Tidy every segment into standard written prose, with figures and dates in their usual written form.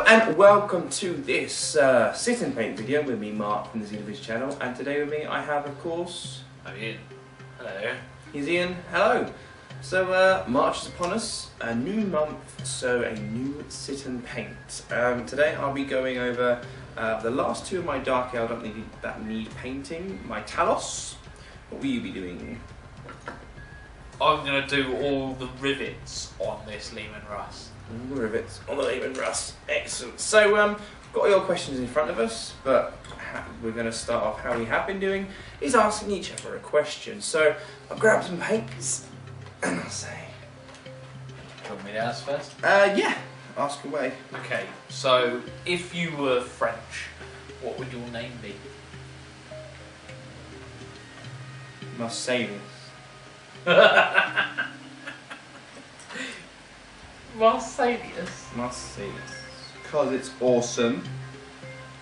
Hello and welcome to this sit and paint video with me, Mark from the Xenoviz channel, and today with me I have, of course, Iain. Hello. He's Ian. Hello. So March is upon us, a new month, so a new sit and paint. Today I'll be going over the last two of my Dark Ale that need painting, my Talos. What will you be doing? I'm going to do all the rivets on this Lehman Russ. All the rivets on the Lehman Russ. Excellent. So, got all your questions in front of us, but we're going to start off how we have been doing, is asking each other a question. So, I'll grab some paints, and I'll say... Do you want me to ask first? Yeah. Ask away. Okay, so if you were French, what would your name be? Mercedes. Mercedes. Mercedes. Because it's awesome.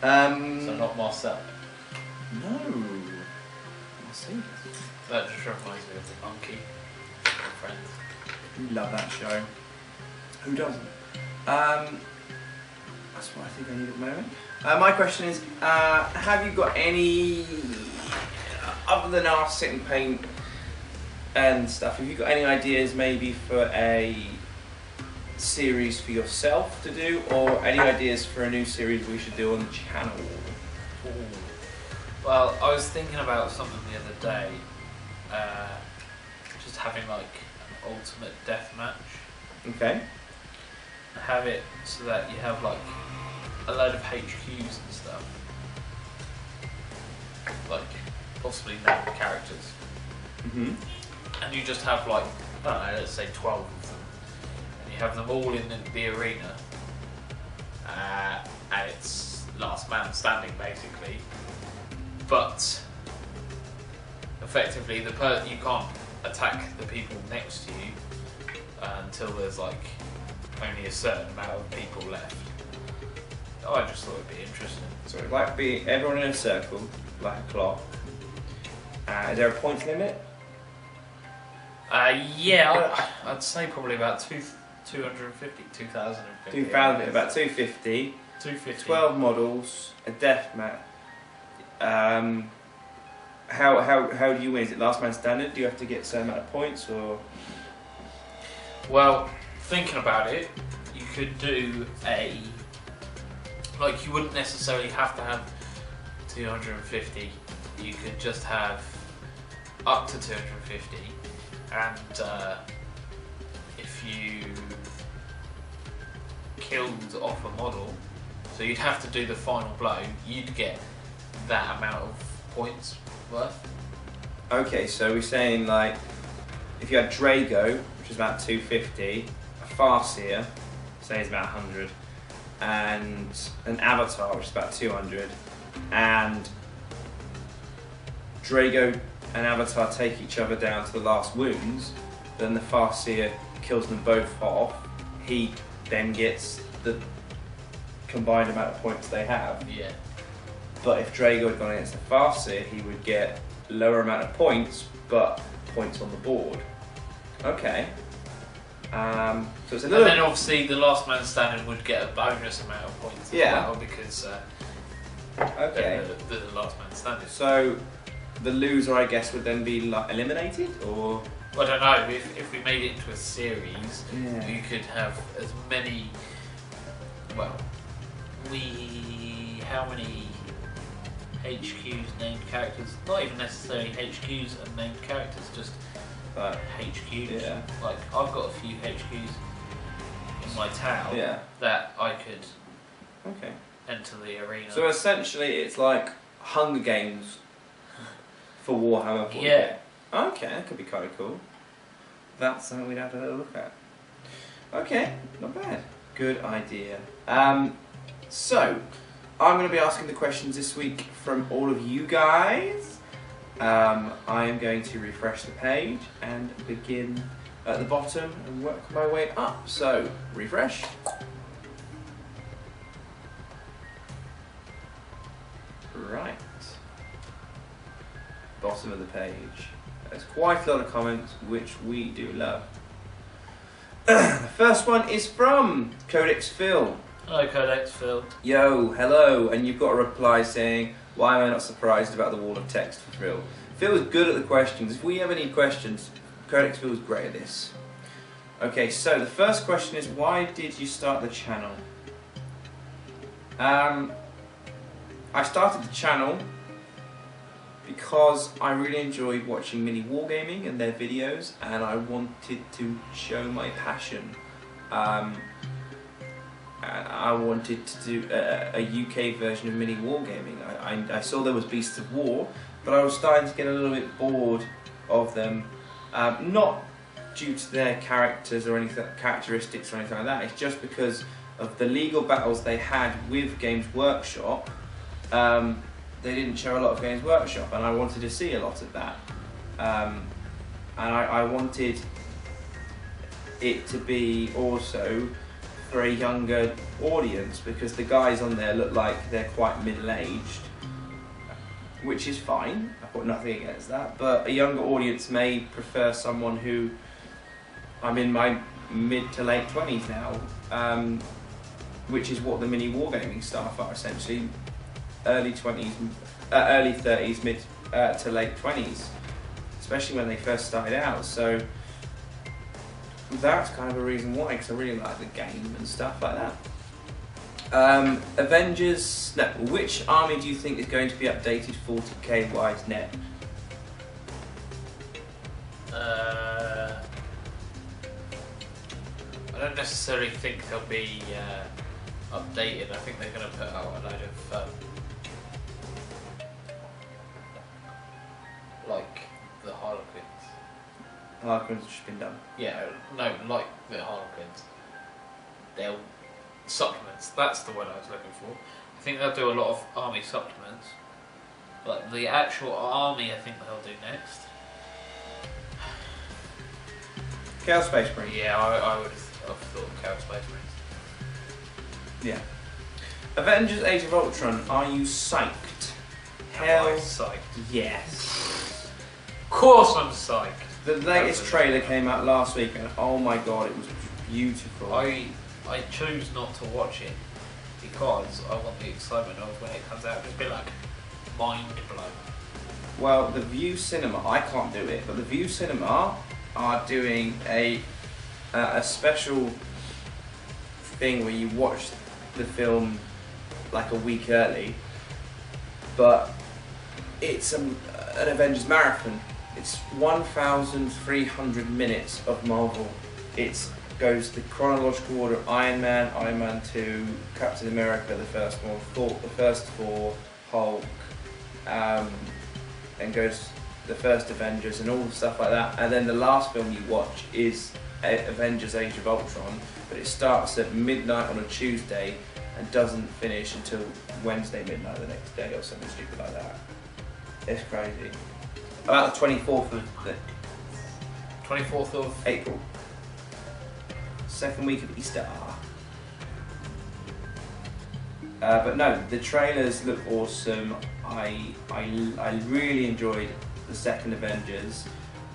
So not Marcel. No. Mercedes. That just reminds me of the monkey from Friends. You love that show. Who doesn't? That's what I think I need at the moment. My question is, have you got any, other than our sit and paint and stuff, have you got any ideas maybe for a series for yourself to do, or any ideas for a new series we should do on the channel? Ooh. Well, I was thinking about something the other day, just having like an ultimate death match. Okay. Have it so that you have like a load of HQs and stuff, like possibly named characters, and you just have like, I don't know, let's say 12 of them, and you have them all in the arena, and it's last man standing basically, but effectively you can't attack the people next to you until there's like only a certain amount of people left. Oh, I just thought it'd be interesting. So it'd like be everyone in a circle, like a clock. Is there a point limit? Yeah, I'd say probably about 250, 2050. 2,000, about 250. 250. 12 models, a death match. How do you win? Is it last man standing? Do you have to get a certain amount of points, or? Well, thinking about it, you could do like you wouldn't necessarily have to have 250. You could just have up to 250, and if you killed off a model, so you'd have to do the final blow, you'd get that amount of points worth. Okay, so we're saying like if you had Drago, which is about 250, a Farseer, say it's about 100, and an Avatar, which is about 200, and Drago and Avatar take each other down to the last wounds, then the Farseer kills them both off. He then gets the combined amount of points they have. Yeah. But if Drago had gone against the Farseer, he would get lower amount of points, but points on the board. Okay. So it's a little. And then obviously the last man standing would get a bonus amount of points. Yeah. As well, because Okay. the last man standing. So the loser, I guess, would then be like eliminated, or? I don't know. If we made it into a series, Yeah. you could have as many. Well, how many HQs named characters? Not even necessarily HQs and named characters, just HQs. Yeah. Like I've got a few HQs in my town that I could enter the arena. So essentially, it's like Hunger Games for Warhammer. Yeah. Okay, that could be kind of cool. That's something we'd have to look at. Okay, not bad. Good idea. So, I'm going to be asking the questions this week from all of you guys. I am going to refresh the page and begin at the bottom and work my way up. So, refresh. Right. Bottom of the page. There's quite a lot of comments, which we do love. The first one is from Codex Phil. Hello, Codex Phil. Yo, hello, and you've got a reply saying, why am I not surprised about the wall of text for Phil? Phil is good at the questions. If we have any questions, Codex Phil is great at this. Okay, so the first question is, why did you start the channel? I started the channel because I really enjoyed watching mini wargaming and their videos, and I wanted to show my passion. I wanted to do a UK version of mini wargaming. I saw there was Beasts of War, but I was starting to get a little bit bored of them. Not due to their characters or anything, characteristics or anything like that. It's just because of the legal battles they had with Games Workshop. They didn't show a lot of Games Workshop, and I wanted to see a lot of that. And I wanted it to be also for a younger audience, because the guys on there look like they're quite middle-aged, which is fine. I've got nothing against that, but a younger audience may prefer someone who, I'm in my mid to late 20s now, which is what the mini wargaming staff are essentially. Early 20s, early 30s, mid to late 20s, especially when they first started out. So that's kind of a reason why, because I really like the game and stuff like that. Avengers, no, which army do you think is going to be updated 40k wide net? I don't necessarily think they'll be updated. I think they're going to put out a load of like the Harlequins. Harlequins have just been done. Yeah, no, like the Harlequins. They'll supplements. That's the word I was looking for. I think they'll do a lot of army supplements, but the actual army, I think they'll do next. Chaos Space Marine. Yeah, I would have thought Chaos Space Marines. Yeah. Avengers Age of Ultron, are you psyched? Am I Hell psyched? yes. Of course I'm psyched. The latest trailer came out last week, and oh my god, it was beautiful. I choose not to watch it because I want the excitement of when it comes out. Just be like mind blown. Well, the View Cinema, I can't do it, but the View Cinema are doing a special thing where you watch the film like a week early, but it's an Avengers marathon. It's 1,300 minutes of Marvel. It goes the chronological order of Iron Man, Iron Man 2, Captain America, the first one, Thor, the first four, Hulk, and goes the first Avengers and all the stuff like that. And then the last film you watch is Avengers Age of Ultron, but it starts at midnight on a Tuesday and doesn't finish until Wednesday midnight the next day or something stupid like that. It's crazy. About the 24th of April. Second week of Easter. But no, the trailers look awesome. I really enjoyed the second Avengers.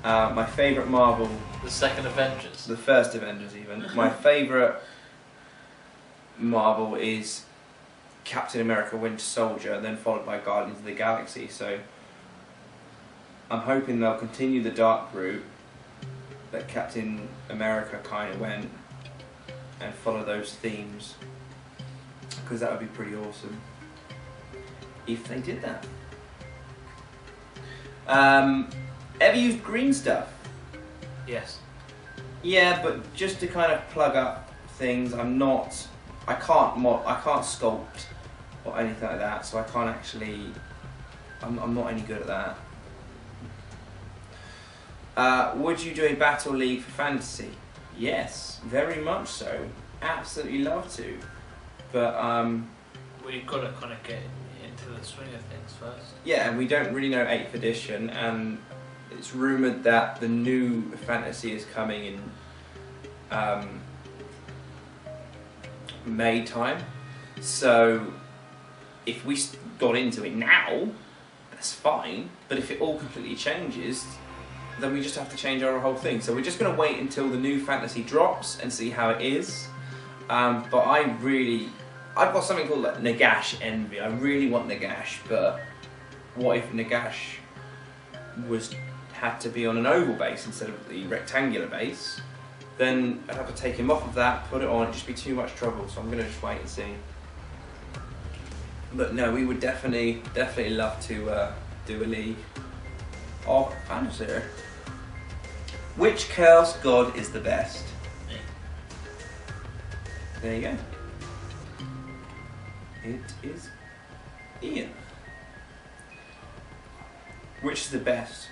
My favourite Marvel... The second Avengers? The first Avengers even. My favourite Marvel is Captain America Winter Soldier, then followed by Guardians of the Galaxy. So I'm hoping they'll continue the dark route that Captain America kind of went and follow those themes, because that would be pretty awesome if they did that. Ever used green stuff? Yes. Yeah, but just to kind of plug up things. I can't sculpt or anything like that, so I can't actually. I'm not any good at that. Would you do a battle league for fantasy? Yes, very much so. Absolutely love to. But we've got to kind of get into the swing of things first. Yeah, and we don't really know 8th edition, and it's rumoured that the new fantasy is coming in May time. So if we got into it now, that's fine. But if it all completely changes, then we just have to change our whole thing. So we're just going to wait until the new fantasy drops and see how it is. But I've got something called like Nagash envy. I really want Nagash, but what if Nagash had to be on an oval base instead of the rectangular base? Then I'd have to take him off of that, put it on, it'd just be too much trouble, so I'm going to just wait and see. But no, we would definitely love to do a league. Oh, I'm serious. Which Chaos God is the best? Me. There you go. It is Ian. Which is the best?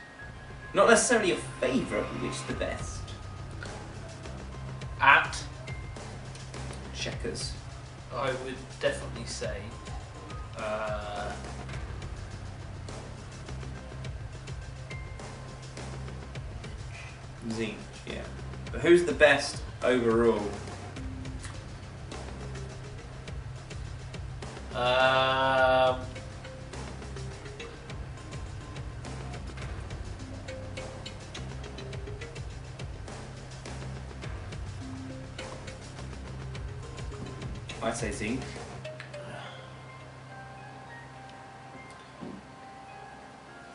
Not necessarily your favourite, but which is the best? At, Checkers. I would definitely say, Zinch, yeah. But who's the best overall? I'd say Zinch.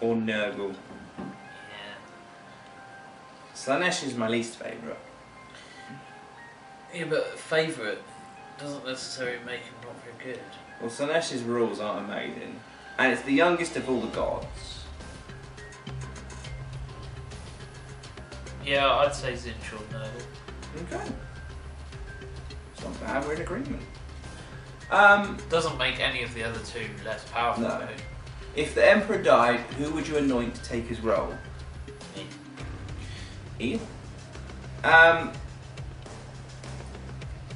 Or Nurgle. yeah. Slanesh is my least favourite. Yeah, but favourite doesn't necessarily make him not very good. Well, Slanesh's rules aren't amazing. And it's the youngest of all the gods. Yeah, I'd say Zinch or Nurgle. Okay. It's not bad, we're in agreement. Doesn't make any of the other two less powerful. No. Though. If the Emperor died, who would you anoint to take his role? Me. Ian?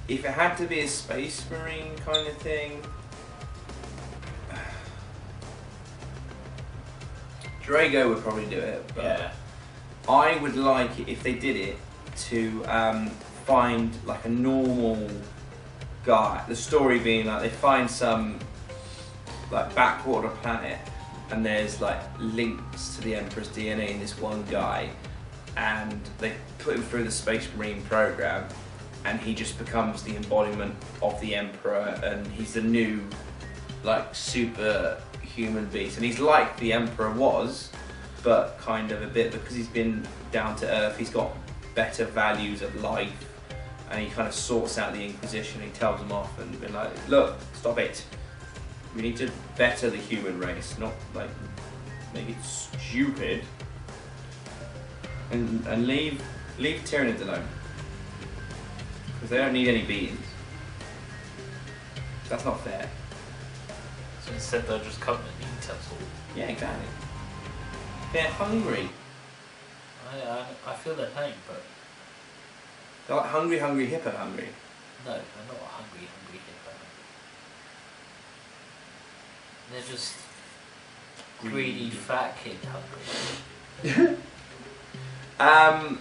If it had to be a Space Marine kind of thing, Drago would probably do it, but Yeah. I would like it if they did it to find like a normal guy. The story being like they find some like backwater planet and there's like links to the Emperor's DNA in this one guy, and they put him through the Space Marine program and he just becomes the embodiment of the Emperor and he's the new like super human beast, and he's like the Emperor was, but kind of a bit, because he's been down to earth, he's got better values of life, and he kind of sorts out the Inquisition. He tells them off and been like, look, stop it, we need to better the human race, not like make it stupid, and leave Tyranids alone, because they don't need any beatings. That's not fair. So instead they'll just come and eat us all. Yeah, exactly. They're hungry. I feel their pain, but They're like hungry hippo hungry. no, they're not hungry hippo. They're just greedy fat kid hungry.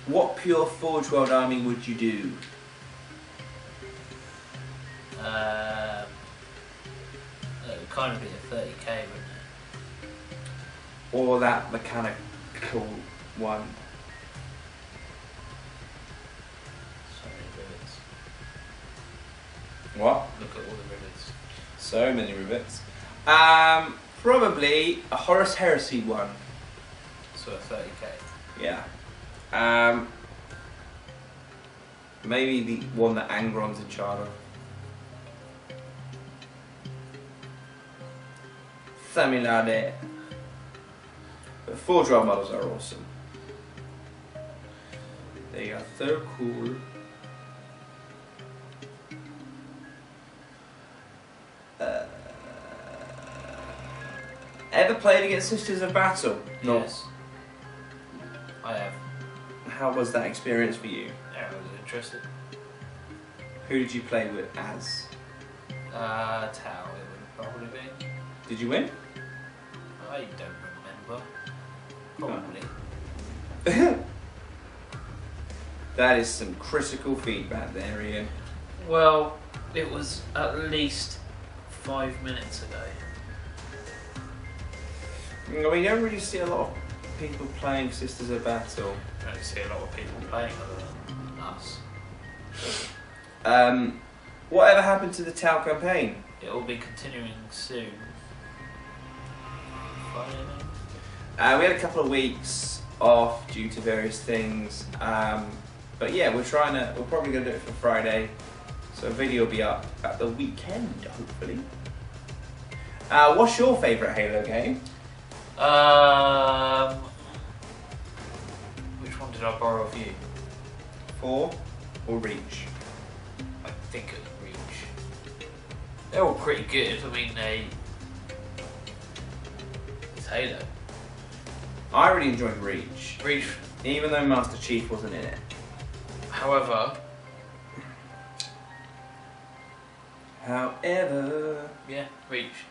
What pure Forge World army would you do? It would kind of be a 30k, wouldn't it? Or that mechanical one? So many rivets. What? Look at all the rivets. So many rivets. Probably a Horus Heresy one. So a 30k. Yeah. Maybe the one that Angron's in charge of. Something like that. But Forge World models are awesome. They are so cool. Ever played against Sisters of Battle? Yes. I have. How was that experience for you? Yeah, I was interested. Who did you play with as? Tau, it would probably be. Did you win? I don't remember. Probably. That is some critical feedback there, Ian. Well, it was at least 5 minutes ago. We don't really see a lot of people playing Sisters of Battle. I don't see a lot of people playing other than us. Whatever happened to the Tau campaign? It will be continuing soon. We had a couple of weeks off due to various things, but yeah, we're probably gonna do it for Friday, so a video will be up at the weekend, hopefully. What's your favourite Halo game? Which one did I borrow of you? 4 or Reach? I think it was Reach. They're all pretty good. I mean, it's Halo. I really enjoyed Reach. Reach. Even though Master Chief wasn't in it. However, yeah, Reach.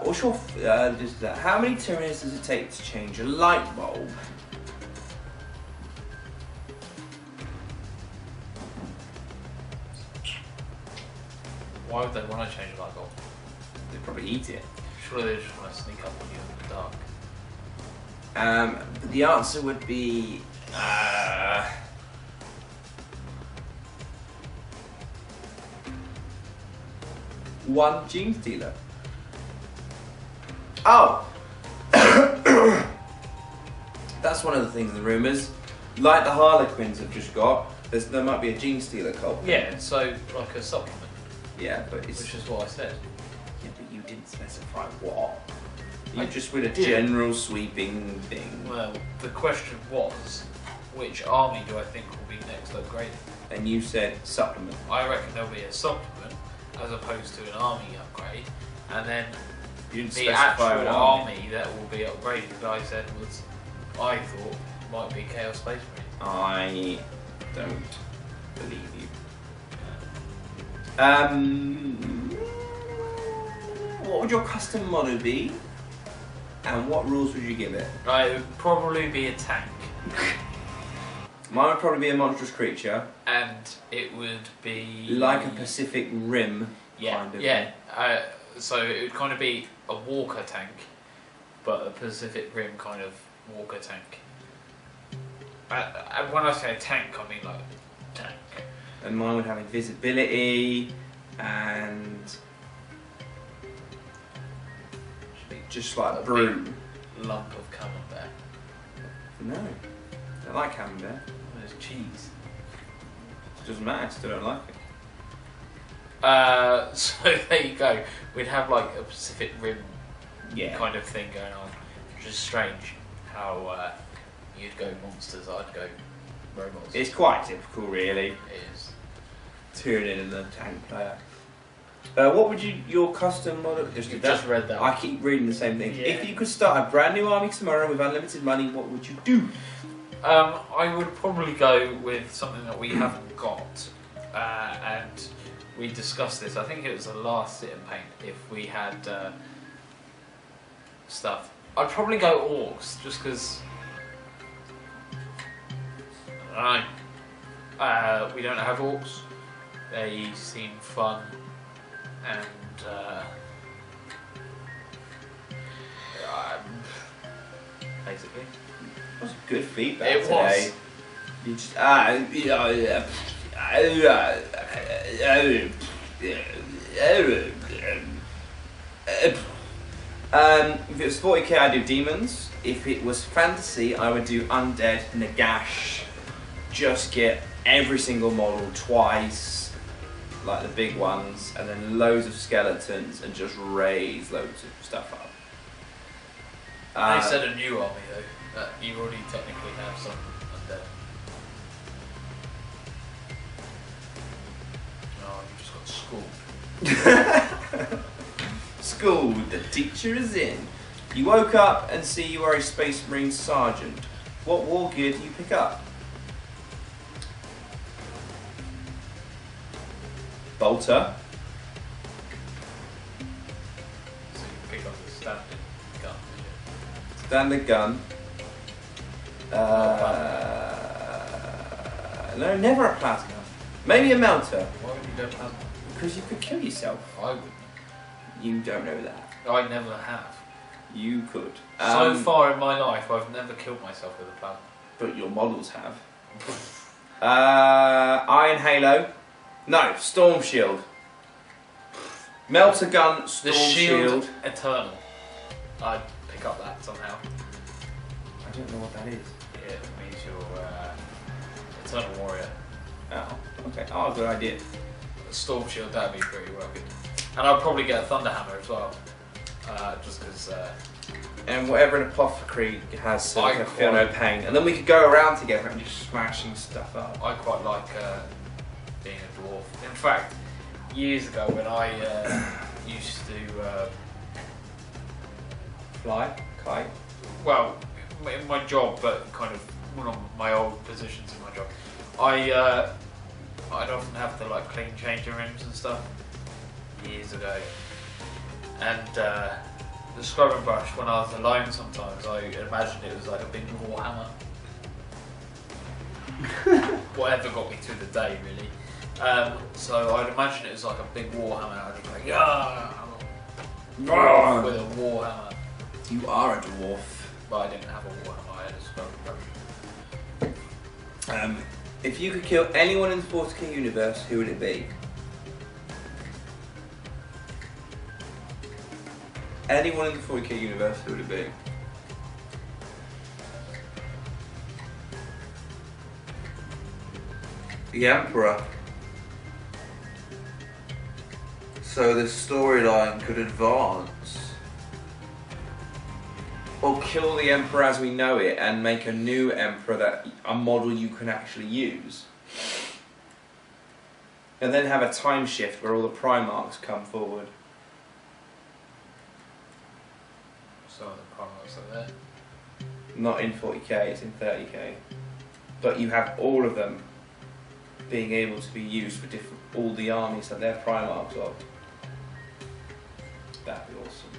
What's your how many turns does it take to change a light bulb? Why would they want to change a light bulb? They probably eat it. Surely they just want to sneak up on you in the dark. But the answer would be one gene stealer. Oh! That's one of the things in the rumours. Like the Harlequins have just got, there might be a gene stealer cult. Yeah, so like a supplement. Yeah, but it's... Which is what I said. Yeah, but you didn't specify what. You I just with a did. general sweeping thing. Well, the question was, which army do I think will be next upgraded? And you said supplement. I reckon there'll be a supplement as opposed to an army upgrade, and then You didn't the specify actual an army that will be upgraded, I said was, I thought might be Chaos Space Marines. I don't believe you. What would your custom model be? And what rules would you give it? It would probably be a tank, Mine would probably be a monstrous creature. and it would be Like a Pacific Rim yeah, kind of. yeah. So it would kind of be a walker tank, but a Pacific Rim kind of walker tank. And when I say tank, I mean like tank. And mine would have invisibility and just like A broom. Lump of camembert. No, I don't like camembert. There's cheese. It doesn't matter, I still don't like it. So there you go. We'd have like a Pacific Rim Yeah. kind of thing going on, which is strange. How you'd go monsters, I'd go robots. It's quite typical, really. It is. Tyranid and the tank player. What would your custom model? You just read that. I keep reading the same thing. Yeah. If you could start a brand new army tomorrow with unlimited money, what would you do? I would probably go with something that we haven't got, and we discussed this. I think it was the last sit and paint. If we had stuff, I'd probably go orcs, just because. I don't know. We don't have orcs. They seem fun, and basically. That was good feedback It today. was. You just if it was 40k, I'd do demons. If it was fantasy, I would do undead, Nagash. Just get every single model twice, like the big ones, and then loads of skeletons, and just raise loads of stuff up. They said a new army though, that you already technically have some undead. Oh, you just got schooled. School, the teacher is in. You woke up and see you are a Space Marine Sergeant. What war gear do you pick up? Bolter. So you can pick up the standard gun. Standard gun. No, never a plasma. Maybe a melter. Why would you go plasma? Because you could kill yourself. I wouldn't. You don't know that. I never have. You could. So far in my life, I've never killed myself with a plasma. But your models have. Iron Halo. No, Storm Shield. Melter gun, Storm The shield, Shield. Eternal. I'd pick up that somehow. I don't know what that is. Yeah, it means you're Eternal Warrior. Oh, okay. Oh, good idea. Storm Shield, that'd be pretty well good. And I'd probably get a Thunder Hammer as well. Just because. And whatever an apothecary has, so I I feel no pain. And then we could go around together and just smashing stuff up. I quite like being a dwarf. In fact, years ago when I used to Fly, kite. well, in my job, but kind of one of my old positions in my job, I'd often have to like clean changing rooms and stuff years ago, and the scrubbing brush when I was alone sometimes I imagined it was like a big Warhammer. Whatever got me through the day really. So I'd imagine it was like a big Warhammer. I'd be like, yeah, with a Warhammer. You are a dwarf. But I didn't have a Warhammer, I had a scrubbing brush. If you could kill anyone in the 40k universe, who would it be? Anyone in the 40k universe, who would it be? The Emperor. So the storyline could advance. Or kill the Emperor as we know it and make a new Emperor, that a model you can actually use. And then have a time shift where all the Primarchs come forward. Some of the Primarchs are there. Not in 40k, it's in 30k. But you have all of them being able to be used for all the armies that they're Primarchs of. That'd be awesome.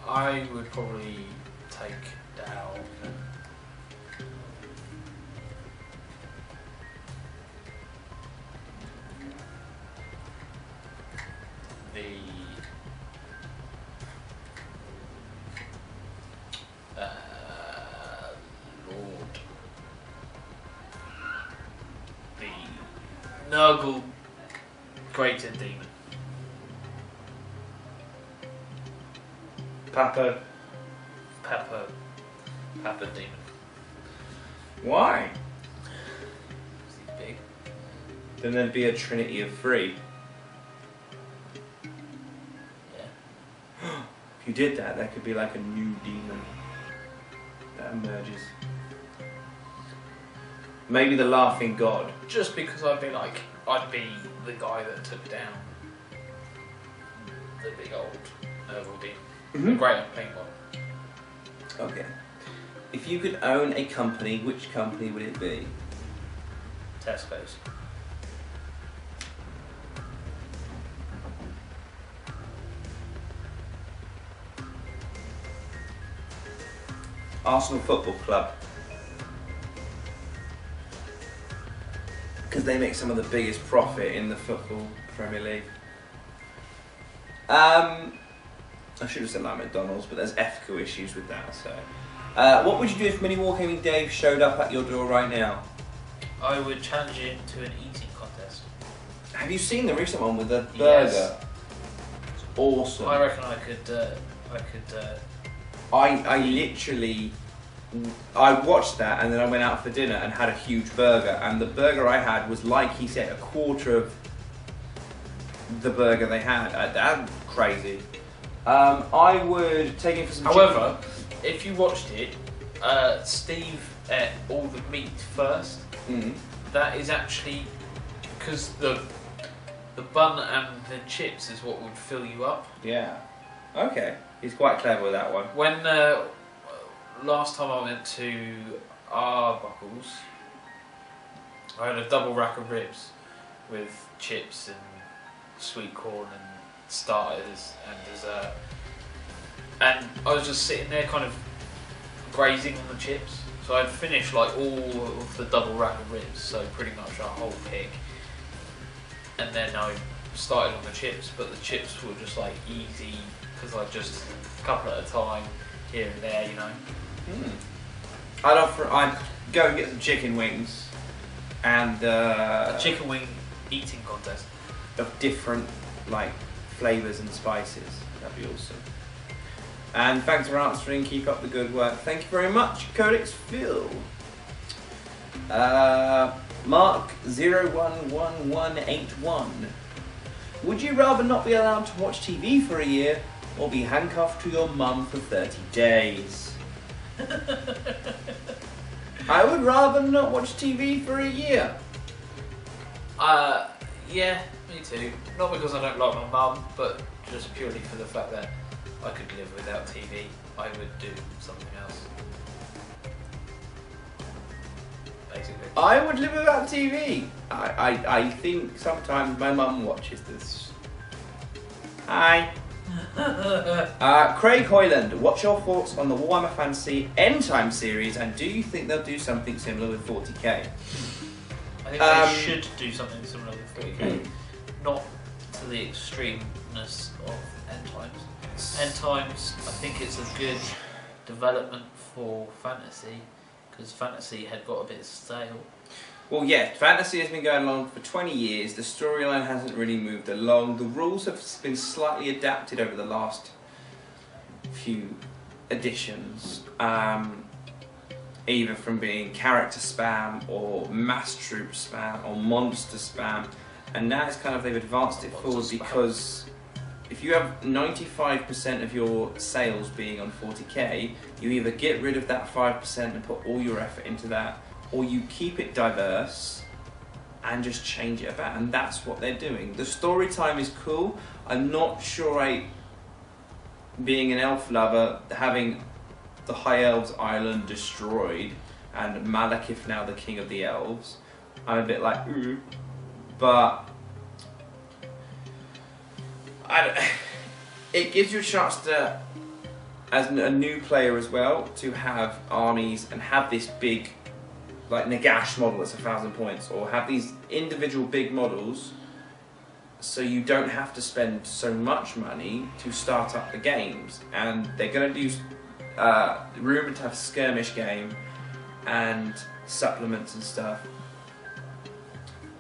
I would probably take down the Lord, the Nurgle Greater Demon. Papa. Papa Demon. Why? Is he big? Then there'd be a trinity of three. Yeah. If you did that, there could be like a new demon that emerges. Maybe the Laughing God. Just because I'd be the guy that took down the big old Nurgle Demon. The great and pink one. Okay. If you could own a company, which company would it be? Tesco's. Arsenal Football Club. Because they make some of the biggest profit in the football Premier League. I should have said like McDonald's, but there's ethical issues with that. So, what would you do if Mini Wargaming Dave showed up at your door right now? I would challenge him to an eating contest. Have you seen the recent one with the burger? Yes. It's awesome. I reckon I could. I literally, I watched that and then I went out for dinner and had a huge burger, and the burger I had was, like he said, a quarter of the burger they had. That's crazy. I would take him for some However, if you watched it, Steve ate all the meat first. Mm. That is actually because the bun and the chips is what would fill you up. Yeah. Okay. He's quite clever with that one. When last time I went to Arbuckles, I had a double rack of ribs with chips and sweet corn and starters and dessert, and I was just sitting there kind of grazing on the chips. So I'd finish like all of the double rack of ribs, so pretty much a whole pig. And then I started on the chips, but the chips were just like easy because I just a couple at a time here and there, you know. I'd go and get some chicken wings and A chicken wing eating contest. of different like flavours and spices. That'd be awesome. And thanks for answering. Keep up the good work. Thank you very much, Codex Phil. Mark 011181. Would you rather not be allowed to watch TV for a year or be handcuffed to your mum for 30 days? I would rather not watch TV for a year. Yeah, me too. Not because I don't like my mum, but just purely for the fact that I could live without TV. I would do something else. Basically. I would live without TV. I think sometimes my mum watches this. Hi. Craig Hoyland, what's your thoughts on the Warhammer Fantasy End Time series, and do you think they'll do something similar with 40k? I think they should do something similar with 40k. Not to the extremeness of End Times. End Times, I think it's a good development for fantasy, because fantasy had got a bit stale. Well, yeah, fantasy has been going along for 20 years. The storyline hasn't really moved along. The rules have been slightly adapted over the last few editions, either from being character spam or mass troop spam or monster spam, and now it's kind of they've advanced it forward because if you have 95% of your sales being on 40k, you either get rid of that 5% and put all your effort into that, or you keep it diverse and just change it about, and that's what they're doing. The story time is cool. I'm not sure being an elf lover, having the High Elves Island destroyed and Malekith now the king of the elves, I'm a bit like, ooh, but it gives you a chance to, as a new player as well, to have armies and have this big like Nagash model that's 1,000 points, or have these individual big models, so you don't have to spend so much money to start up the games. And they're going to do rumoured to have skirmish game and supplements and stuff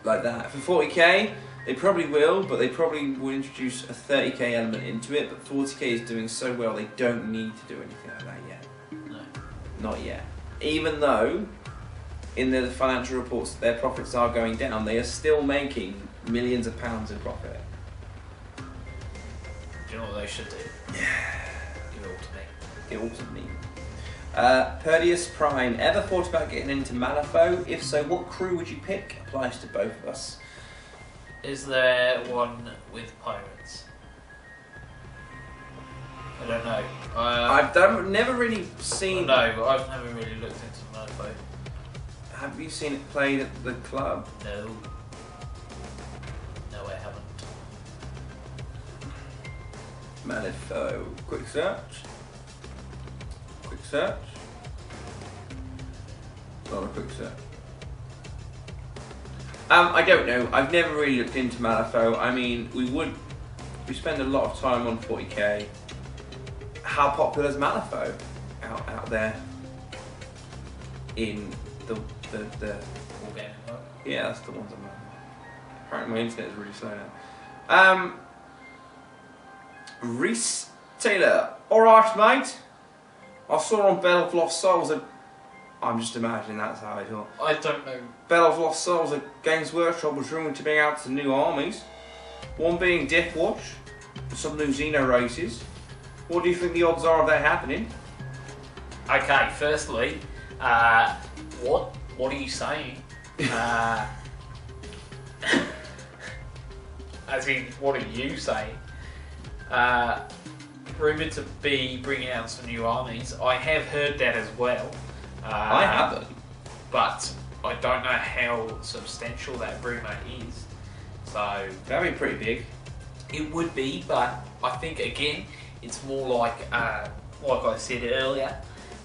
like that. For 40k, they probably will, but they probably will introduce a 30k element into it. But 40k is doing so well, they don't need to do anything like that yet. No. Not yet. Even though in the financial reports their profits are going down, they are still making millions of pounds in profit. Do you know what they should do? Give it all to me. Give it all to me. Perdius Prime, ever thought about getting into Malifaux? If so, what crew would you pick? Applies to both of us. Is there one with pirates? I don't know. I've never really seen. No, but I've never really looked into Malifaux. Have you seen it played at the club? No. No, I haven't. Malifaux. Quick search. Quick search. Not a quick search. I don't know. I've never really looked into Malifaux. I mean, we spend a lot of time on 40k. How popular is Malifaux out there in the Wargaming, right? yeah, that's the ones I'm on. Apparently my internet is really slow now. Reese Taylor. Alright, mate. I saw on Battle of Lost Souls I'm just imagining that's how I feel. I don't know. Battle of Lost Souls at Games Workshop was rumoured to bring out some new armies. One being Death Watch, some new Xeno races. What do you think the odds are of that happening? Okay, firstly, what are you saying? As in, what are you saying? Rumoured to be bringing out some new armies. I have heard that as well. I haven't. But I don't know how substantial that rumour is. So That'd be pretty big. it would be, but I think again, it's more like I said earlier,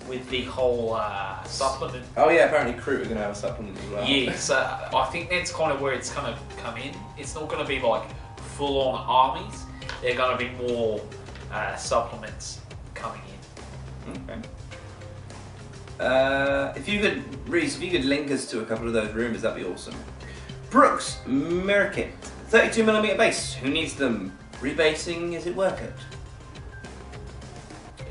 with the whole supplement. Oh yeah, apparently Crew are going to have a supplement as well. Yes, I think that's kind of where it's going to come in. It's not going to be like full-on armies. They're going to be more supplements coming in. Okay. If you could, Reese, if you could link us to a couple of those rumours, that'd be awesome. Brooks, Merrickett, 32mm base. Who needs them? Rebasing, is it worth it?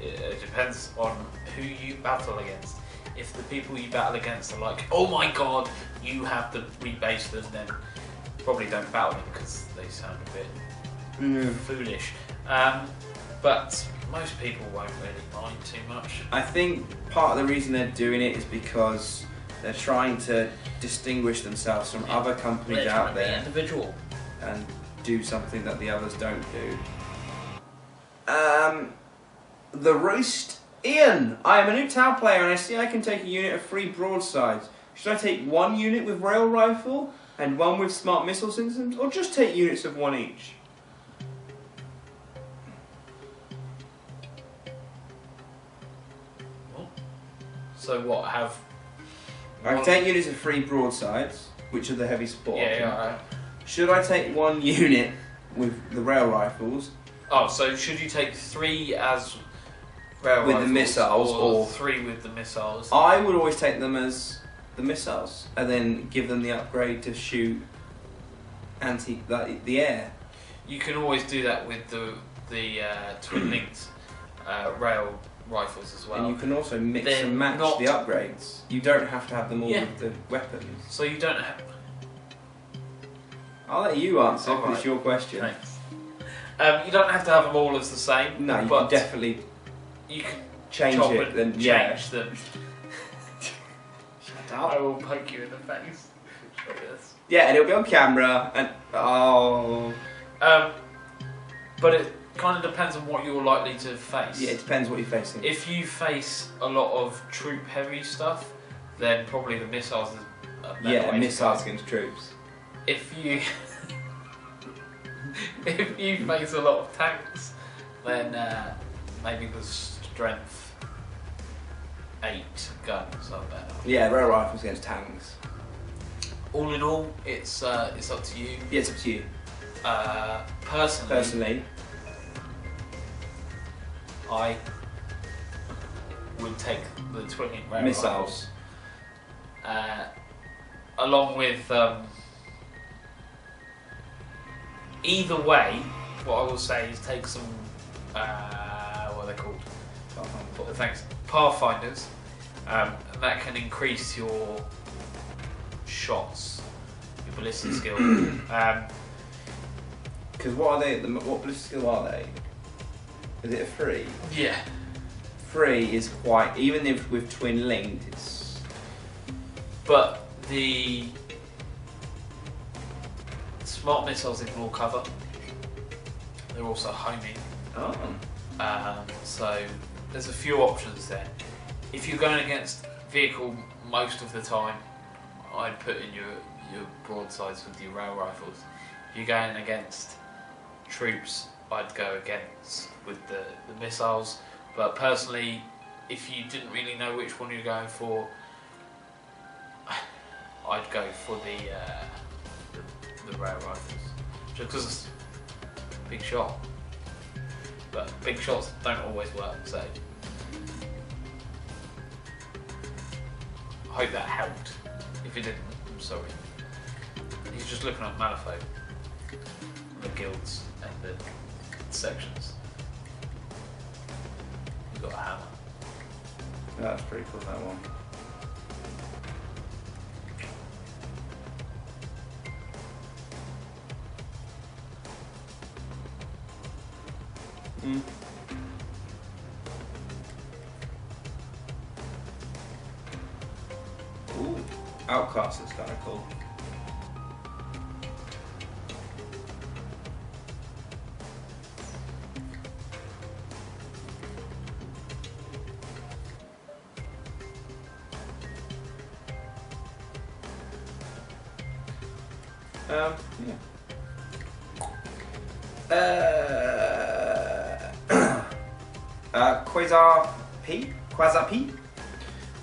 It depends on who you battle against. If the people you battle against are like, oh my god, you have to rebase them, then probably don't battle them because they sound a bit foolish. But most people won't really mind too much. I think part of the reason they're doing it is because they're trying to distinguish themselves from other companies out there. Individual. And do something that the others don't do. The Roast Ian. I am a new Tau player and I see I can take a unit of 3 broadsides. Should I take 1 unit with rail rifle and 1 with smart missile systems, or just take units of 1 each? So what, have... I can take units of 3 broadsides, which are the heavy support. Yeah. Should I take 1 unit with the rail rifles? Oh, so should you take 3 as rail with rifles the missiles, or 3 with the missiles? I would always take them as the missiles, and then give them the upgrade to shoot the air. You can always do that with the twin linked rail rifles as well. And you can also mix and match the upgrades. You don't have to have them all with the weapons. So you don't have... I'll let you answer, because it's your question. Thanks. You don't have to have them all as the same. No, you can definitely... You can change it, then change them. Shut up. I will poke you in the face. Yeah, and it'll be on camera, and... But it kind of depends on what you're likely to face. Yeah, it depends what you're facing. If you face a lot of troop heavy stuff, then probably the missiles is a better way missiles against troops. If you if you face a lot of tanks, then maybe the strength 8 guns are better. Yeah, rail rifles against tanks. All in all, it's up to you. Yeah, it's up to you. Personally, I would take the twin-link rail missiles. Rifles, along with either way. What I will say is take some what are they called? Pathfinders, and that can increase your shots, your ballistic skill. Because what are they? What ballistic skill are they? Is it a 3? Yeah. 3 is quite, even if with twin linked, it's... But the smart missiles ignore cover. They're also homing. Oh. So there's a few options there. If you're going against vehicle most of the time, I'd put in your broadsides with your rail rifles. If you're going against troops, I'd go against with the missiles. But personally, if you didn't really know which one you're going for, I'd go for the rail rifles, just because it's a big shot. But big shots don't always work, so I hope that helped. If it didn't, I'm sorry. He's just looking at Malifaux, the guilds and the sections. You've got a hammer. That's pretty cool, that one. Ooh, Outcast is kind of cool. Quasar P?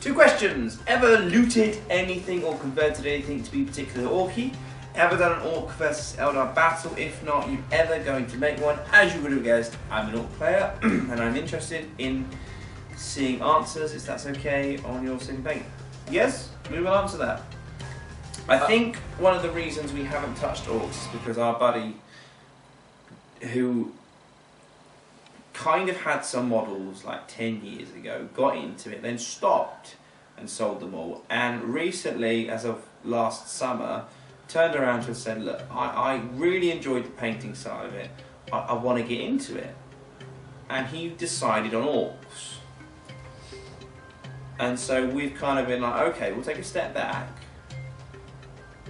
2 questions. Ever looted anything or converted anything to be particularly orky? Ever done an orc versus Eldar battle? If not, you ever going to make one? As you would have guessed, I'm an orc player and I'm interested in seeing answers, if that's okay, on your second bank. Yes, we will answer that. I think one of the reasons we haven't touched orcs is because our buddy, who kind of had some models like 10 years ago, got into it, then stopped and sold them all, and recently, as of last summer, turned around and said, look, I really enjoyed the painting side of it, I want to get into it. And he decided on orcs. And so we've kind of been like, okay, we'll take a step back,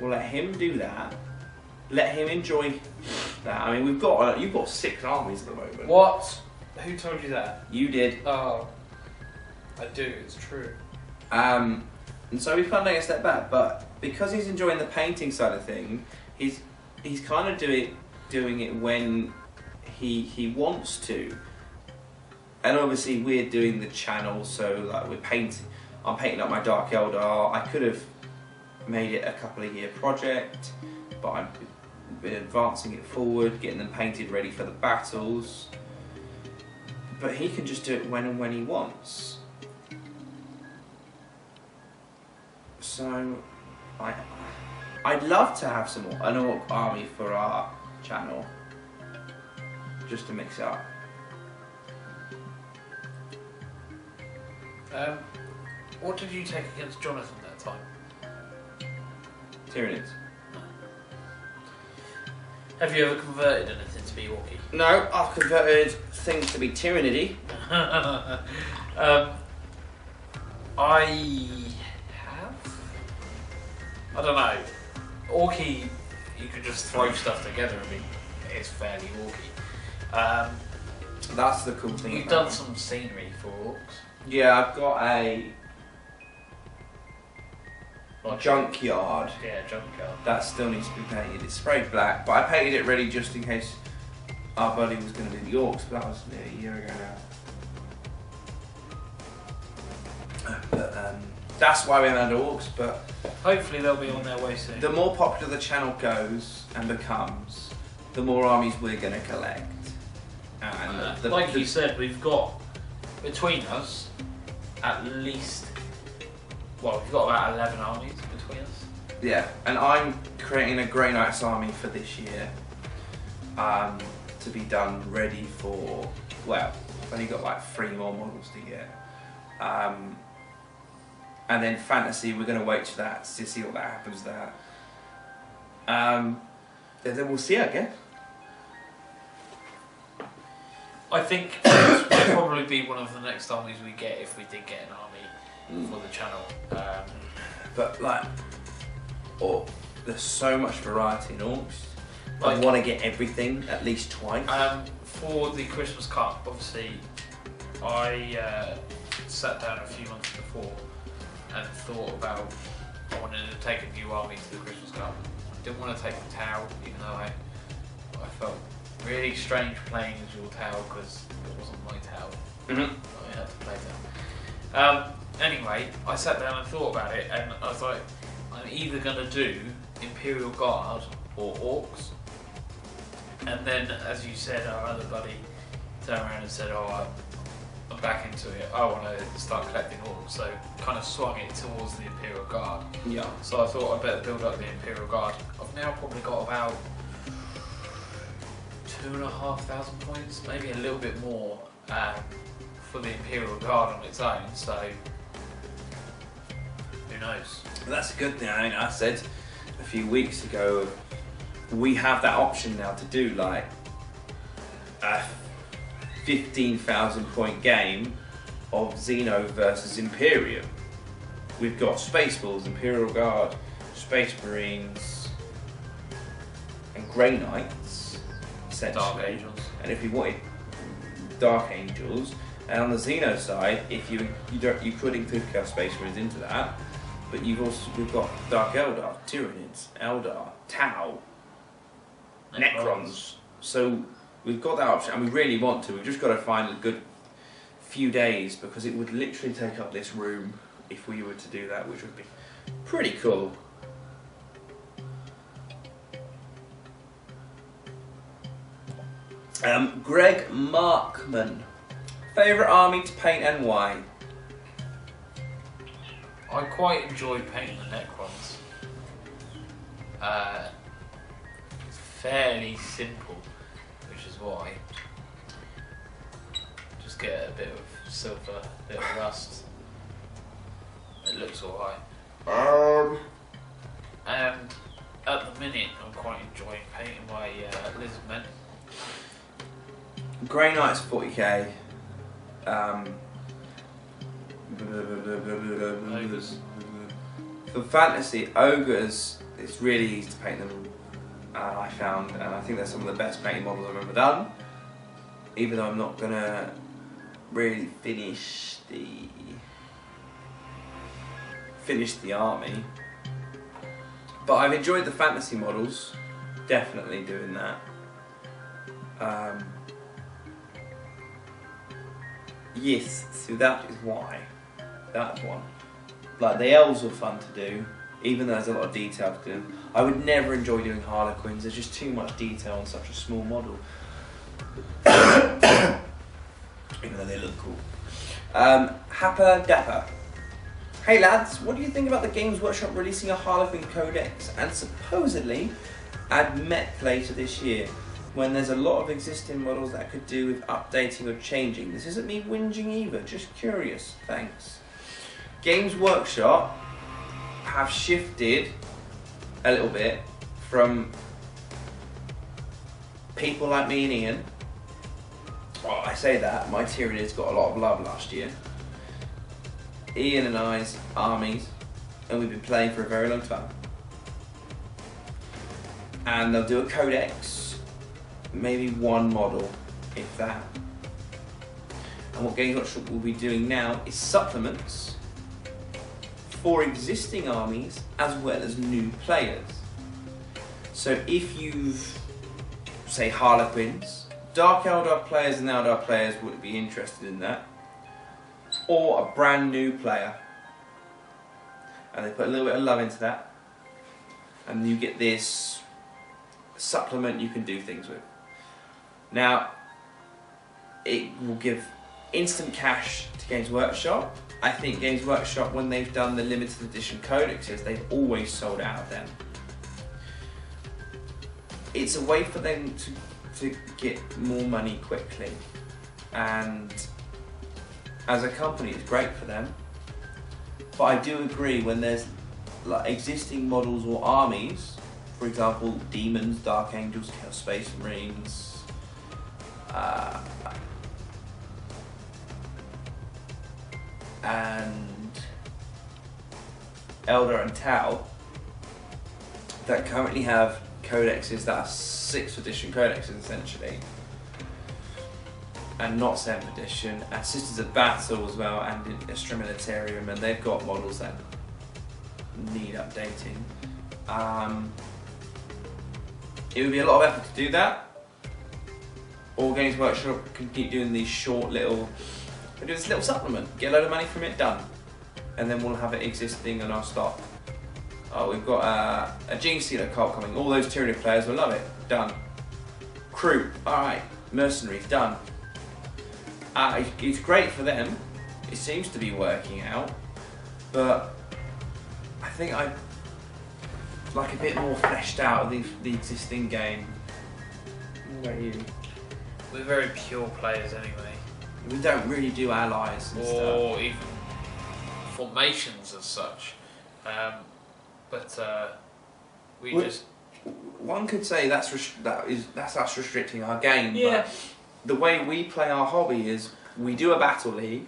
we'll let him do that, let him enjoy that. I mean, you've got 6 armies at the moment. What? Who told you that? You did. Oh, I do, it's true. And so we've kind of taken a step back, but because he's enjoying the painting side of things, he's kind of doing it when he wants to. And obviously we're doing the channel, so like I'm painting up my Dark Eldar. I could have made it a couple of year project, but I've been advancing it forward, getting them painted ready for the battles. But he can just do it when and when he wants. So I'd love to have an orc army for our channel, just to mix it up. What did you take against Jonathan that time? Tyranids. Have you ever converted anything to be orky? No, I've converted things to be tyrannidy. I have? I don't know. Orky, you could just throw stuff together and it's fairly orky. That's the cool thing. You've done some scenery for orcs. Yeah, I've got a junkyard. Yeah, junkyard. That still needs to be painted. It's sprayed black, but I painted it ready just in case our buddy was going to do the orcs, but that was nearly a year ago now. But that's why we haven't had orcs, but hopefully they'll be on their way soon. The more popular the channel goes and becomes, the more armies we're going to collect. And like you said, we've got, between us, at least, well, we've got about 11 armies between us. Yeah, and I'm creating a Grey Knights army for this year, to be done ready for, well, I've only got like 3 more models to get. And then fantasy, we're going to wait for that to see what that happens there. Then we'll see, I guess. I think it will probably be one of the next armies we get if we did get an army for the channel. But like, there's so much variety in orcs. I want to get everything at least twice. For the Christmas Cup, obviously, I sat down a few months before and thought about I wanted to take a new army to the Christmas Cup. I didn't want to take the Tau, even though I felt really strange playing as your Tau because it wasn't my Tau. I had to play that. Anyway, I sat down and thought about it, and I was like, I'm either going to do Imperial Guard or Orcs. And then, as you said, our other buddy turned around and said, oh, I'm back into it, I want to start collecting Orcs. So kind of swung it towards the Imperial Guard. Yeah. So I thought I'd better build up the Imperial Guard. I've now probably got about 2,500 points, maybe a little bit more, for the Imperial Guard on its own, so who knows? That's a good thing. I mean, I said a few weeks ago, we have that option now to do like a 15,000 point game of Xeno versus Imperium. We've got Spaceballs, Imperial Guard, Space Marines, and Grey Knights, essentially. Dark Angels. And if you wanted Dark Angels, and on the Xeno side, if you could include Chaos Space Marines into that, but we've got Dark Eldar, Tyranids, Eldar, Tau, Necrons. So we've got that option, and we really want to. We've just got to find a good few days because it would literally take up this room if we were to do that, which would be pretty cool. Greg Markman, favourite army to paint and why? I quite enjoy painting the Necrons. It's fairly simple, which is why. Just get a bit of silver, a bit of rust. It looks alright. And at the minute, I'm quite enjoying painting my lizardmen. Grey Knight's 40k. Ogres. For fantasy, ogres, it's really easy to paint them. I found, and I think they're some of the best painting models I've ever done. Even though I'm not gonna really finish the army, but I've enjoyed the fantasy models. Definitely doing that. Yes, so that is why. That's one. Like, the elves were fun to do, even though there's a lot of detail to do. I would never enjoy doing harlequins, there's just too much detail on such a small model. Even though they look cool. Happer Dapper. Hey lads, what do you think about the Games Workshop releasing a Harlequin Codex and supposedly add mech later this year, when there's a lot of existing models that could do with updating or changing? This isn't me whinging either, just curious, thanks. Games Workshop have shifted a little bit from people like me and Ian. Well, I say that, my Tyranids got a lot of love last year. Ian and I's armies, and we've been playing for a very long time. And they'll do a codex, maybe one model, if that. And what Games Workshop will be doing now is supplements for existing armies as well as new players. So if you've, say, Harlequins, Dark Eldar players and Eldar players would be interested in that, or a brand new player, and they put a little bit of love into that, and you get this supplement you can do things with. Now, it will give instant cash to Games Workshop. I think Games Workshop, when they've done the limited edition codexes, they've always sold out of them. It's a way for them to get more money quickly, and as a company it's great for them. But I do agree, when there's like existing models or armies, for example, demons, dark angels, chaos space marines, and Eldar and Tau, that currently have codexes that are 6th edition codexes essentially, and not 7th edition, and Sisters of Battle as well, and Astra Militarium, and they've got models that need updating. It would be a lot of effort to do that, or Games Workshop can keep doing these short little, do this little supplement, get a load of money from it, done, and then we'll have it existing in our stock. Oh, we've got a Gene Stealer cult coming, all those Tyranid players will love it, done. Crew, alright, mercenaries, done. It's great for them, it seems to be working out, but I think I'd like a bit more fleshed out of the existing game. What about you? We're very pure players anyway. We don't really do allies and or stuff. even formations as such, but we Well, just. One could say that's us restricting our game. Yeah. But the way we play our hobby is we do a battle league,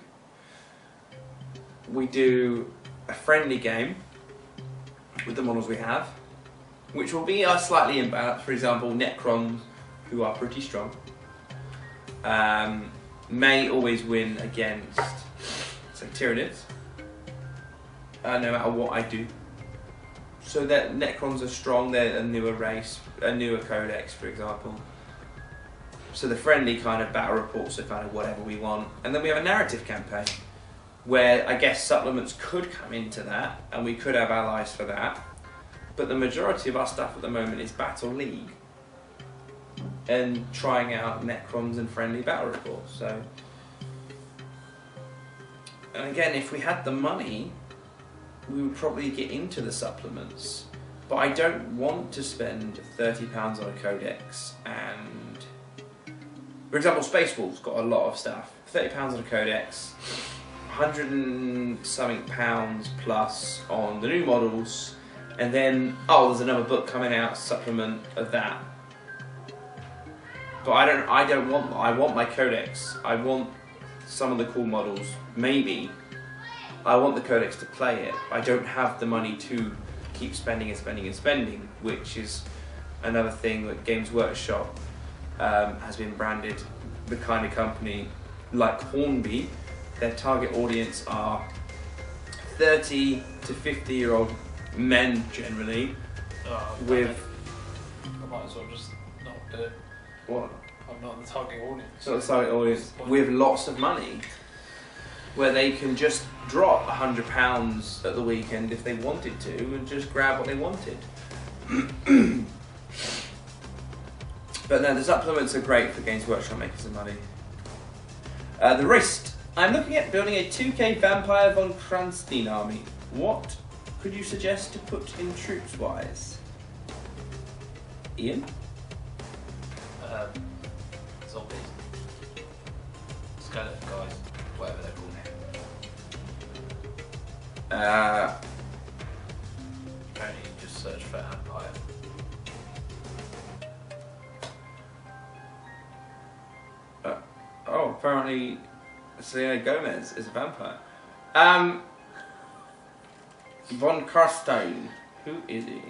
we do a friendly game with the models we have, which will be slightly imbalanced. For example, Necrons, who are pretty strong, may always win against, say, Tyranids, no matter what I do. So that Necrons are strong, they're a newer race, a newer codex, for example. So the friendly kind of battle reports are kind of whatever we want. And then we have a narrative campaign, where I guess supplements could come into that, and we could have allies for that. But the majority of our stuff at the moment is Battle League and trying out Necrons and friendly battle reports. So, and again, if we had the money, we would probably get into the supplements. But I don't want to spend £30 on a codex. And, for example, Space Wolf's got a lot of stuff. £30 on a codex, 100 and something pounds plus on the new models. And then, there's another book coming out, supplement of that. But I don't want that. I want my codex. I want some of the cool models. Maybe. I want the codex to play it. I don't have the money to keep spending and spending and spending, which is another thing that Games Workshop has been branded the kind of company like Hornby. Their target audience are 30 to 50-year-old men generally, with... I might as well just not do it. What? I'm not the target audience. Not the target audience, with lots of money, where they can just drop £100 at the weekend if they wanted to, and just grab what they wanted. But no, the supplements are great for Games Workshop making some money. The wrist. I'm looking at building a 2K Vampire von Kranstein army. What could you suggest to put in troops-wise? Ian? Zombies. Skeleton guys. Whatever they're called. Apparently you just search for Empire. Apparently Selena Gomez is a vampire. Von Karstein. Who is he?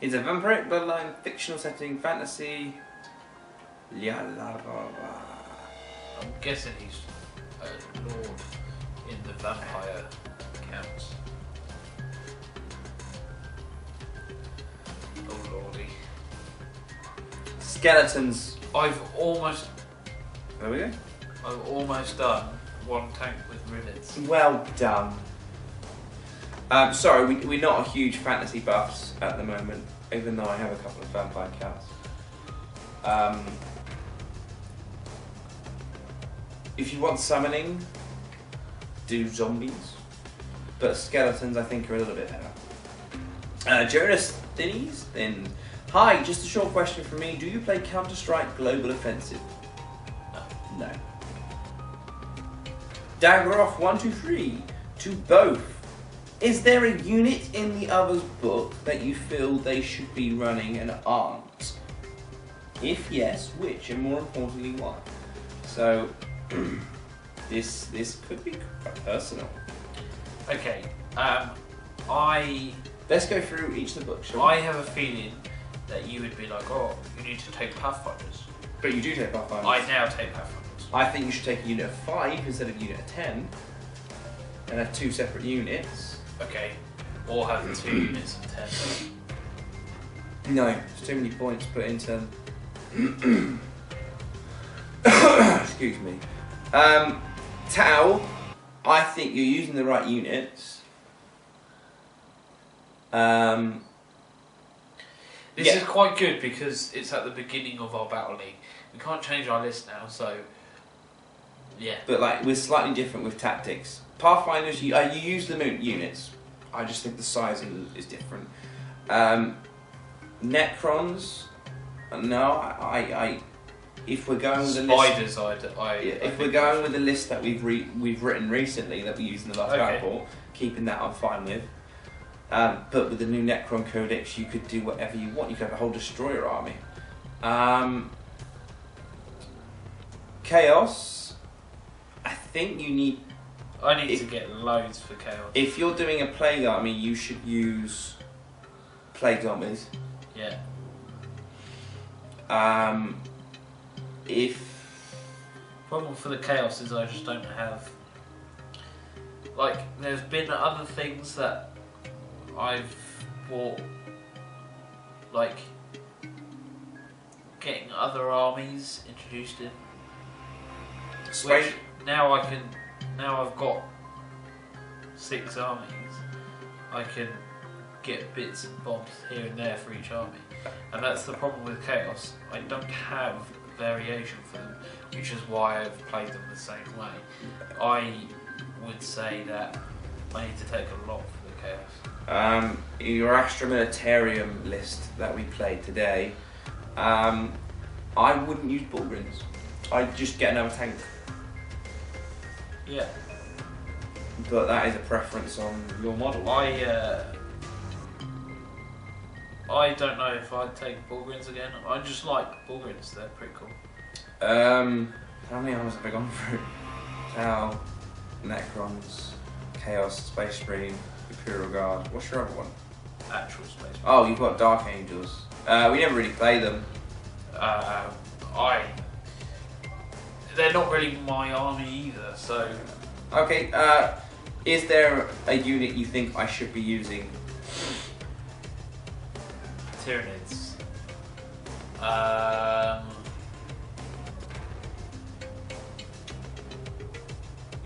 He's a vampiric bloodline, fictional setting, fantasy. I'm guessing he's a lord in the vampire counts. Oh lordy. Skeletons. I've almost done one tank with rivets. Well done. Sorry, we're not a huge fantasy buffs at the moment, even though I have a couple of vampire cats. If you want summoning, do zombies. But skeletons, I think, are a little bit better. Jonas Thinnies, then. Hi, just a short question from me. Do you play Counter-Strike Global Offensive? No. Dagroff 123 to both. Is there a unit in the other's book that you feel they should be running and aren't? If yes, which? And more importantly, why? So, this could be quite personal. Okay, Let's go through each of the books, shall we? I have a feeling that you would be like, oh, you need to take Pathfinders. But you do take Pathfinders. I now take Pathfinders. I think you should take a unit of 5 instead of a unit of 10, and have 2 separate units. Okay, or have 2 units of 10. No, it's too many points put into... Excuse me. Tau, I think you're using the right units. This is quite good because it's at the beginning of our battle league. We can't change our list now, so yeah. But like we're slightly different with tactics. Pathfinders, you use the units. I just think the size is different. Necrons, no. I if we're going with the list, if we're going with the list that we've written recently that we used in the last battle, keeping that I'm fine with. But with the new Necron Codex, you could do whatever you want. You could have a whole destroyer army. Chaos, I think you need... I need to get loads for Chaos. If you're doing a plague army, you should use plague zombies. Yeah. Problem for the Chaos is I just don't have... Like, there's been other things that I've bought, like getting other armies introduced in. Which now I've got 6 armies, I can get bits and bobs here and there for each army. And that's the problem with Chaos. I don't have variation for them, which is why I've played them the same way. I would say that I need to take a lot for the Chaos. Your Astra Militarum list that we played today, I wouldn't use Bullgryns. I'd just get another tank. Yeah. But that is a preference on your model. I don't know if I'd take Bullgryns again. I just like Bullgryns, they're pretty cool. How many armies have I gone through? Tau, Necrons, Chaos, Space Marine, Imperial Guard. What's your other one? Actual Space Marine. Oh, you've got Dark Angels. We never really play them. They're not really my army either, so... Okay, is there a unit you think I should be using? Tyranids.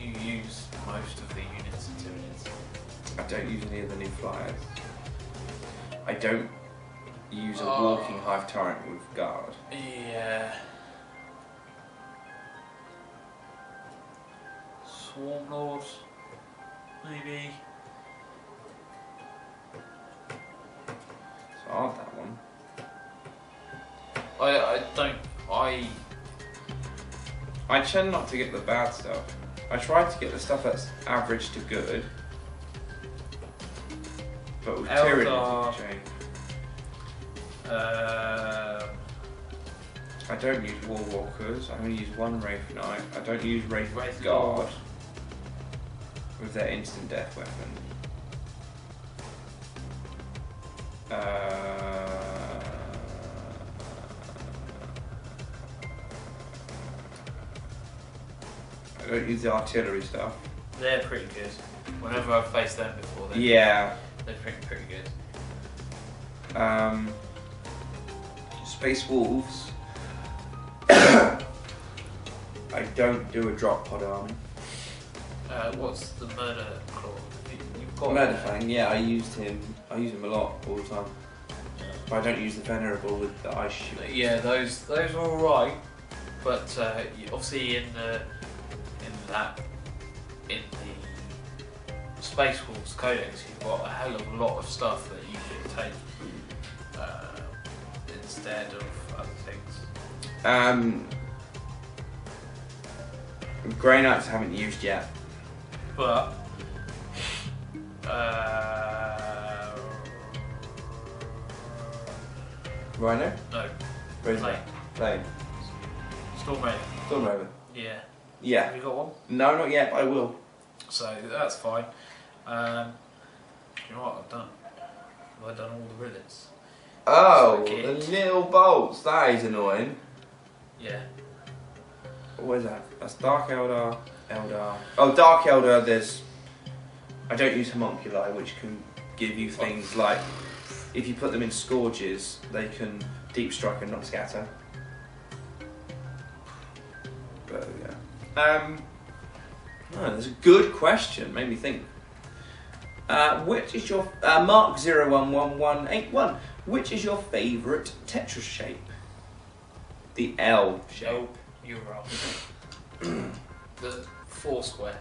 You use most of the units of Tyranids. I don't use any of the new flyers. I don't use a walking hive tyrant with guard. Yeah. Swarm Lords, maybe. So I'll have that one. I tend not to get the bad stuff. I try to get the stuff that's average to good. But with Tyranid, it's a change. I don't use Warwalkers. I only use one Wraith Knight. I don't use Wraith Guard with their instant death weapon. I don't use the artillery stuff. They're pretty good. Whenever I've faced them before, Yeah. They're pretty good. Space Wolves. I don't do a drop pod army. What's the Murder Claw? You've got Murderfang, yeah, I use him a lot all the time. But I don't use the Venerable with the ice shoot. Yeah, those are alright, but obviously in the Space Wolves Codex, you've got a hell of a lot of stuff that you can take instead of other things. Grey Knights I haven't used yet. But Rhino? no, Where's Plane. Plane. Storm Raven. Storm Raven. Yeah. Yeah. Have you got one? No, not yet, but I will. So that's fine. You know what I've done? I've done all the rivets. Oh, Okay. the little bolts. That is annoying. Yeah. What is that? That's Dark Eldar. Oh, Dark Eldar. I don't use Homunculi, which can give you things like, if you put them in Scourges, they can deep strike and not scatter. But yeah. That's a good question. Made me think. Which is your Mark 011181? Which is your favourite Tetris shape? The L shape. Nope, you're wrong. The 4 square.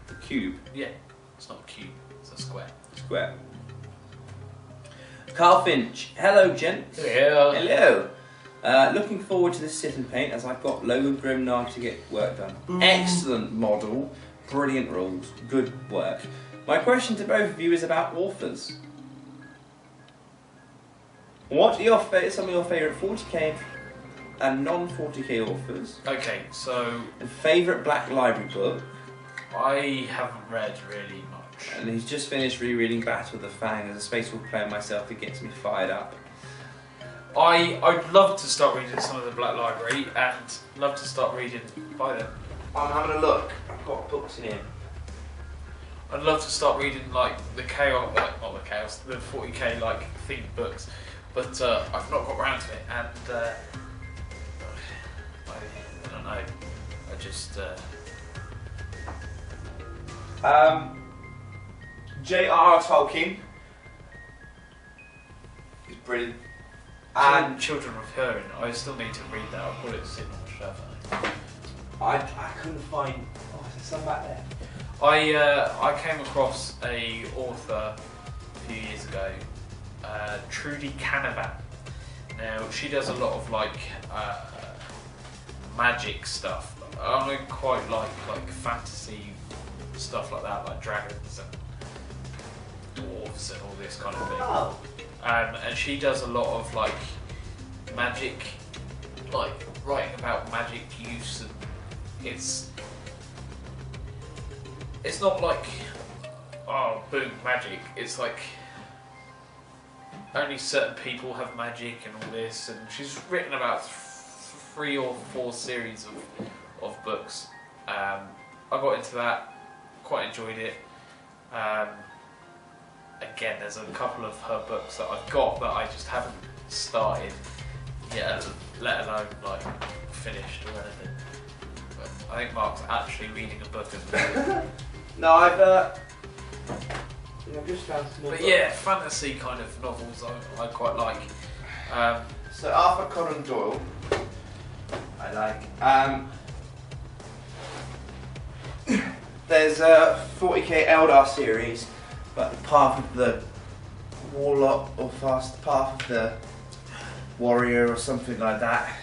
The cube. Yeah, it's not a cube, it's a square. Square. Carl Finch. Hello, gents. Yeah. Hello. Looking forward to this sit and paint as I've got Logan Grimnar to get work done. Excellent model. Brilliant rules. Good work. My question to both of you is about authors. What are some of your favourite 40k and non-40k authors? Okay, so And favourite Black Library book? I haven't read really much. And he's just finished rereading Battle of the Fang. As a Space Wolf player myself, it gets me fired up. I'd love to start reading some of the Black Library and love to start reading by them. I'm having a look. I've got books in here. I'd love to start reading like the Chaos, not the Chaos, the 40k like themed books, but I've not got round to it, and I don't know. I just J.R.R. Tolkien is brilliant. And Children of Hearing. I still need to read that. I've got it sitting on the shelf. I couldn't find. Oh, is there some back there? I came across a author a few years ago, Trudy Canavan. Now she does a lot of like magic stuff. I quite like fantasy stuff like that, like dragons and dwarves and all this kind of thing. Oh. And she does a lot of like magic, like writing about magic use, and it's not like, oh boom, magic. It's like only certain people have magic and all this, and she's written about 3 or 4 series of books. I got into that, quite enjoyed it. Again, there's a couple of her books that I've got that I just haven't started yet, let alone like finished or anything. But I think Mark's actually reading a book as well. No, I've just found some more. But yeah, fantasy kind of novels I quite like. So Arthur Conan Doyle, I like. There's a 40k Eldar series, but the Path of the Warlock or Fast Path of the Warrior or something like that.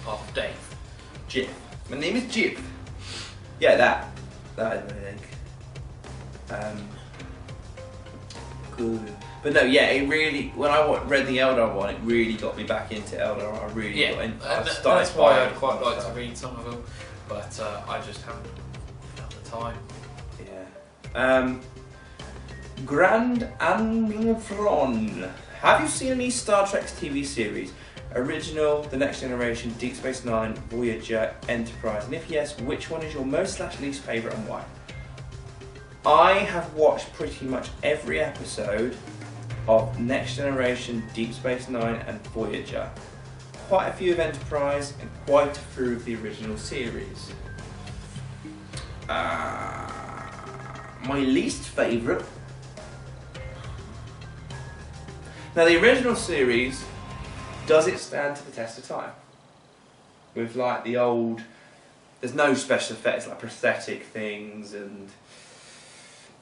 Path of Dave. Jip. My name is Jip. Yeah, that is my thing. Good. But no, yeah, it really, when I read the Eldar one, it really got me back into Eldar. I really got in. That's why I'd quite like to read some of them, but I just haven't found the time. Yeah. Grand Anfron. Have you seen any Star Trek TV series? Original, The Next Generation, Deep Space Nine, Voyager, Enterprise? And if yes, which one is your most / least favourite and why? I have watched pretty much every episode of Next Generation, Deep Space Nine and Voyager. Quite a few of Enterprise and quite a few of the original series. My least favourite. Now the original series, does it stand to the test of time? With like the old, there's no special effects like prosthetic things and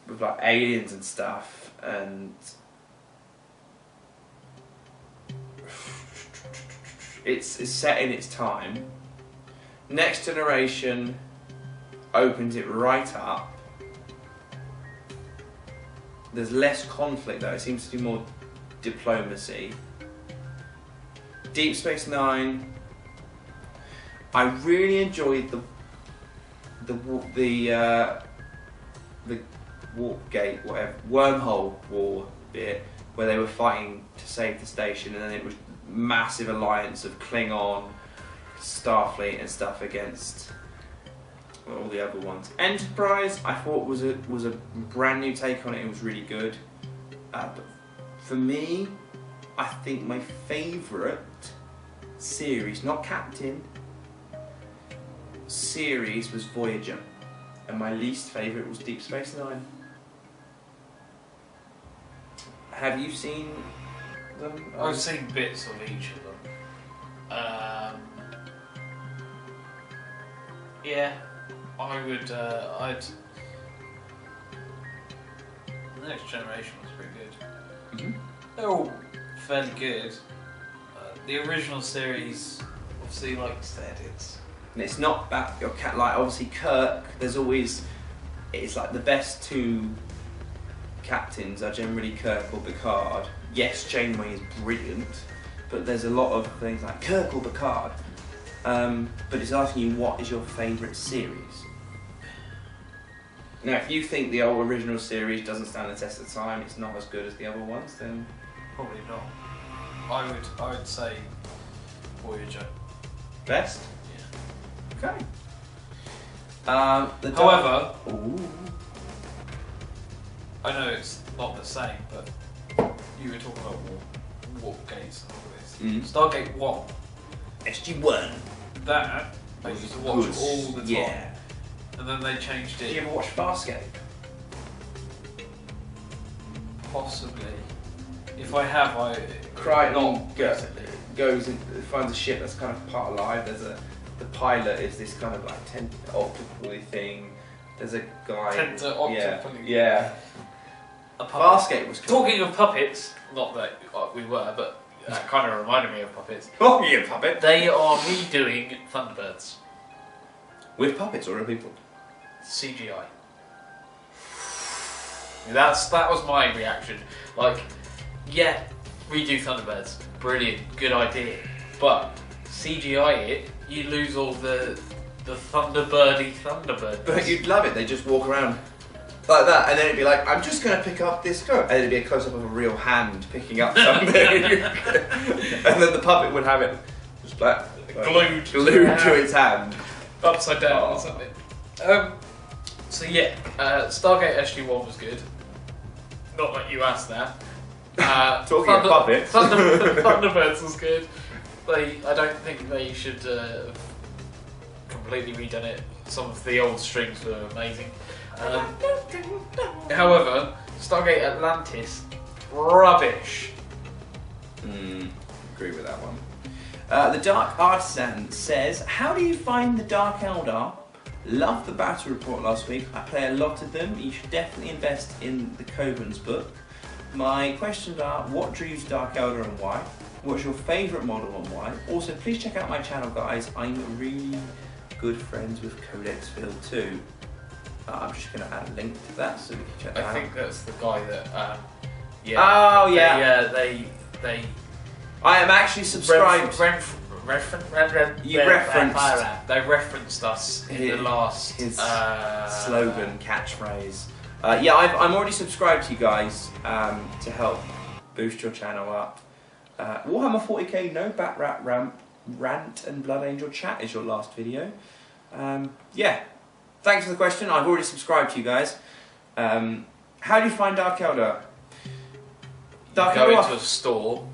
with like aliens and stuff, and it's set in its time. Next Generation opens it right up. There's less conflict though, it seems to be more diplomacy. Deep Space Nine, I really enjoyed the warp gate, whatever, wormhole war bit where they were fighting to save the station, and then it was massive alliance of Klingon, Starfleet and stuff against all the other ones. Enterprise, I thought was a brand new take on it. It was really good. But for me, I think my favourite series, not Captain, series was Voyager, and my least favourite was Deep Space Nine. Have you seen them? I've seen bits of each of them. Yeah, I would. The Next Generation was pretty good. Mm-hmm. They're all fairly good. The original series, obviously, like I said, it's not about your cat. Like obviously Kirk, there's always, it's like the best two captains are generally Kirk or Picard. Yes, Janeway is brilliant, but there's a lot of things like Kirk or Picard. But it's asking you what is your favourite series. Now, if you think the old original series doesn't stand the test of time, it's not as good as the other ones, then probably not. I would say Voyager. Best? Yeah. Okay. However, ooh. I know it's not the same, but you were talking about warp gates and all this. Stargate 1. SG-1. That I used to watch good. all the time. Yeah. And then they changed it. Did you ever watch Farscape? Possibly. If I have, I Crichton recently. goes and finds a ship that's kind of part alive. The pilot is this kind of like octopus thing. There's a guy. Yeah. Farscape was cool. Talking of puppets, not that we were, but that kind of reminded me of puppets. Oh, yeah, puppet. They are redoing Thunderbirds. With puppets or real people? CGI. That was my reaction. Like, yeah, redo Thunderbirds. Brilliant, good idea. But CGI it, you lose all the Thunderbird. But you'd love it. They just walk around like that, and then it'd be like, I'm just going to pick up this coat, and it'd be a close up of a real hand picking up something, and then the puppet would have it just like glued to its hand, upside down or something. So yeah, Stargate SG-1 was good. Not that you asked that. Talking of puppets, Thunderbirds was good. I don't think they should have completely redone it. Some of the old strings were amazing. However, Stargate Atlantis, rubbish. Agree with that one. The Dark Artisan says, how do you find the Dark Eldar? Loved the battle report last week. I play a lot of them. You should definitely invest in the Coven's book. My questions are, what drew you to Dark Eldar and why? What's your favourite model and why? Also, please check out my channel, guys. I'm really good friends with Codexville too. I'm just going to add a link to that so we can check that out. I think that's the guy that, Oh, yeah. They I am actually subscribed. They referenced us in the last his slogan, catchphrase. Yeah, I'm already subscribed to you guys to help boost your channel up. Warhammer 40k, no Bat Rat Rant and Blood Angel chat is your last video. Yeah, thanks for the question. I've already subscribed to you guys. How do you find Dark Eldar? Go into a store.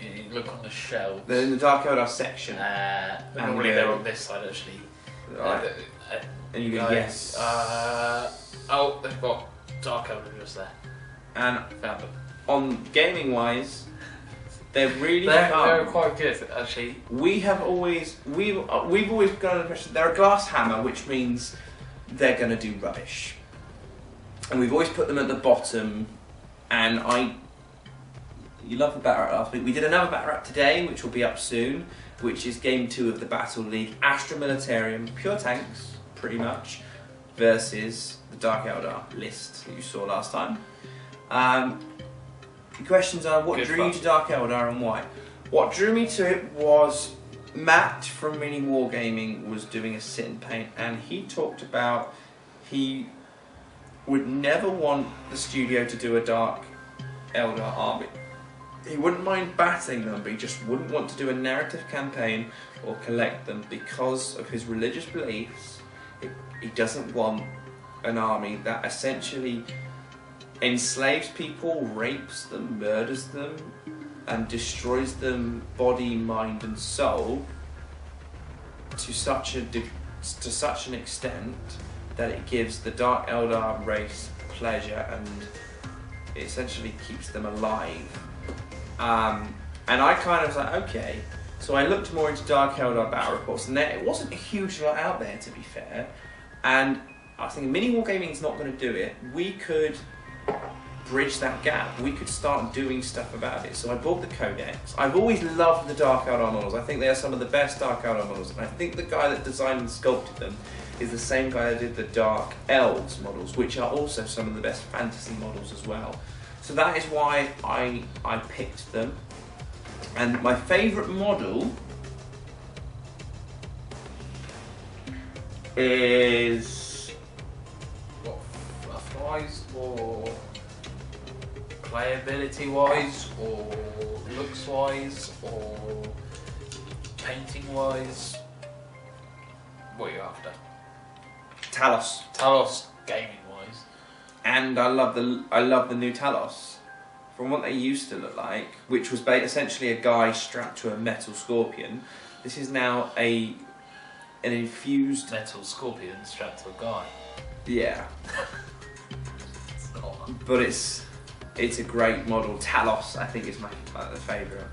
You look on the shelves. They're in the Dark Eldar section. Normally they're on this side actually. Right. And you go, yes. Oh, they've got Dark Eldar just there. And found them. On gaming wise, they're really they're quite good actually. We've always got an impression they're a glass hammer, which means they're going to do rubbish. And we've always put them at the bottom. And you loved the Bat Rat last week. We did another Bat Rat today, which will be up soon, which is Game 2 of the Battle League. Astra Militarium, pure tanks, pretty much, versus the Dark Eldar list that you saw last time. The questions are, what drew you to Dark Eldar and why? What drew me to it was Matt from Mini Wargaming was doing a sit and paint, and he talked about he would never want the studio to do a Dark Eldar army. He wouldn't mind batting them, but he just wouldn't want to do a narrative campaign or collect them because of his religious beliefs. He doesn't want an army that essentially enslaves people, rapes them, murders them, and destroys them body, mind and soul to such an extent that it gives the Dark Eldar race pleasure and it essentially keeps them alive. And I kind of was like, okay. So I looked more into Dark Eldar battle reports, and it wasn't a huge lot out there, to be fair. And I was thinking, Mini Wargaming's not going to do it. We could bridge that gap. We could start doing stuff about it. So I bought the Codex. I've always loved the Dark Eldar models. I think they are some of the best Dark Eldar models. And I think the guy that designed and sculpted them is the same guy that did the Dark Elves models, which are also some of the best fantasy models as well. So that is why I picked them. And my favourite model is... What, fluff-wise, or playability-wise, or looks-wise, or painting-wise? What are you after? Talos. Talos, gaming-wise. And I love the new Talos. From what they used to look like, which was essentially a guy strapped to a metal scorpion, this is now an infused... Metal scorpion strapped to a guy. Yeah. It's not. But it's It's a great model. Talos, I think, is my favourite.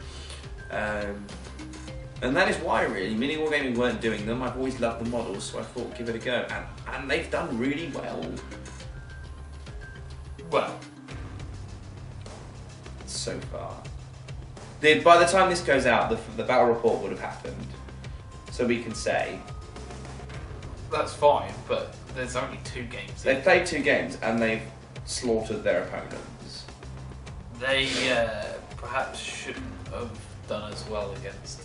And that is why, really. Mini Wargaming weren't doing them. I've always loved the models, so I thought give it a go. And they've done really well. Well, so far. By the time this goes out, the battle report would have happened. So we can say... That's fine, but there's only 2 games. They've played 2 games, and they've slaughtered their opponents. They perhaps shouldn't have done as well against...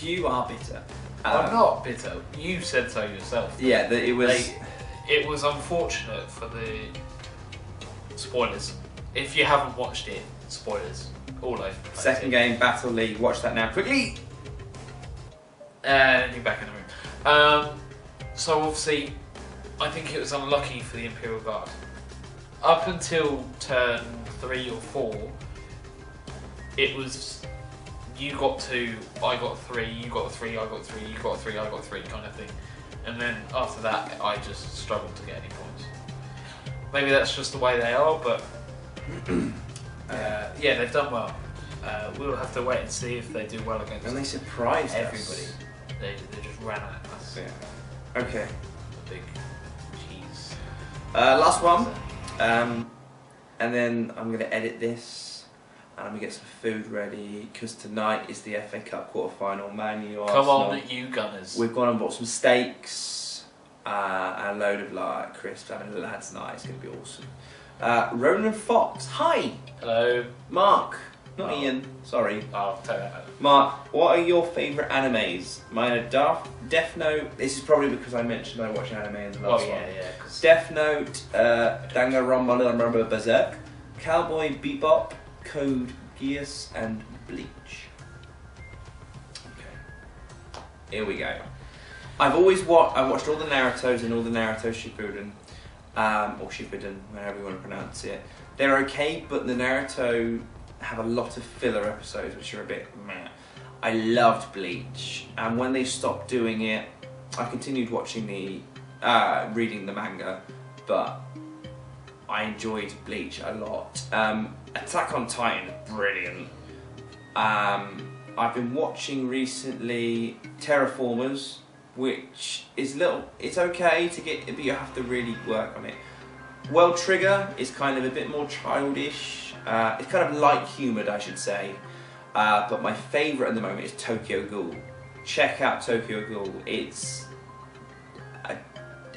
You are bitter. I'm not bitter. You said so yourself. Yeah, it was... It was unfortunate for the... Spoilers. If you haven't watched it, spoilers. All over. Second game, Battle League. Watch that now, quickly! And you're back in the room. So obviously, I think it was unlucky for the Imperial Guard. Up until turn 3 or 4, it was... You got 2, I got 3, you got 3, I got 3, you got 3, I got 3 kind of thing. And then after that, I just struggled to get any points. Maybe that's just the way they are, but yeah, they've done well. We'll have to wait and see if they do well against. And they surprised everybody. us. They just ran at us. Yeah. Okay. The big cheese. Last one. And then I'm going to edit this. And I'm going to get some food ready, because tonight is the FA Cup quarter-final. Man U, Come Arsenal. on, you Gunners. We've gone and bought some steaks and a load of crisps. Having a lad's night. It's going to be awesome. Ronan Fox. Hi. Hello. Mark. Not Ian. Sorry. I'll tell you that. Mark, what are your favourite animes? Mine are Death Note. This is probably because I mentioned I watch anime in the last one. Yeah. Death Note, Danganronpa Berserk, Cowboy Bebop, Code Geass, and Bleach. Okay, here we go. I watched all the Narutos and all the Naruto Shippuden, or Shippuden, however you want to pronounce it. They're okay, but the Naruto have a lot of filler episodes which are a bit meh. I loved Bleach, and when they stopped doing it, I continued watching reading the manga, but I enjoyed Bleach a lot. Attack on Titan, brilliant. I've been watching recently Terraformers, which is it's okay to get, but you have to really work on it. World Trigger is kind of a bit more childish. It's kind of light humoured, I should say. But my favourite at the moment is Tokyo Ghoul. Check out Tokyo Ghoul.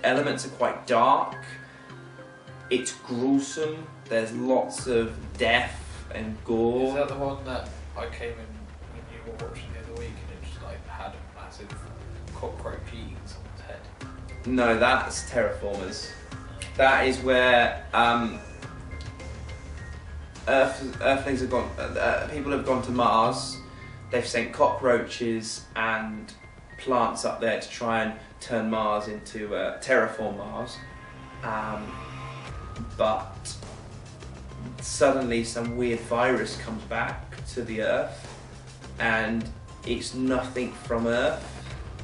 Elements are quite dark. It's gruesome. There's lots of death and gore. Is that the one that I came in when you were watching the other week and it just like had a massive cockroach eating someone's head? No, that's Terraformers. That is where Earthlings have gone. People have gone to Mars. They've sent cockroaches and plants up there to try and turn Mars into terraform Mars. But suddenly some weird virus comes back to the Earth, and it's nothing from Earth,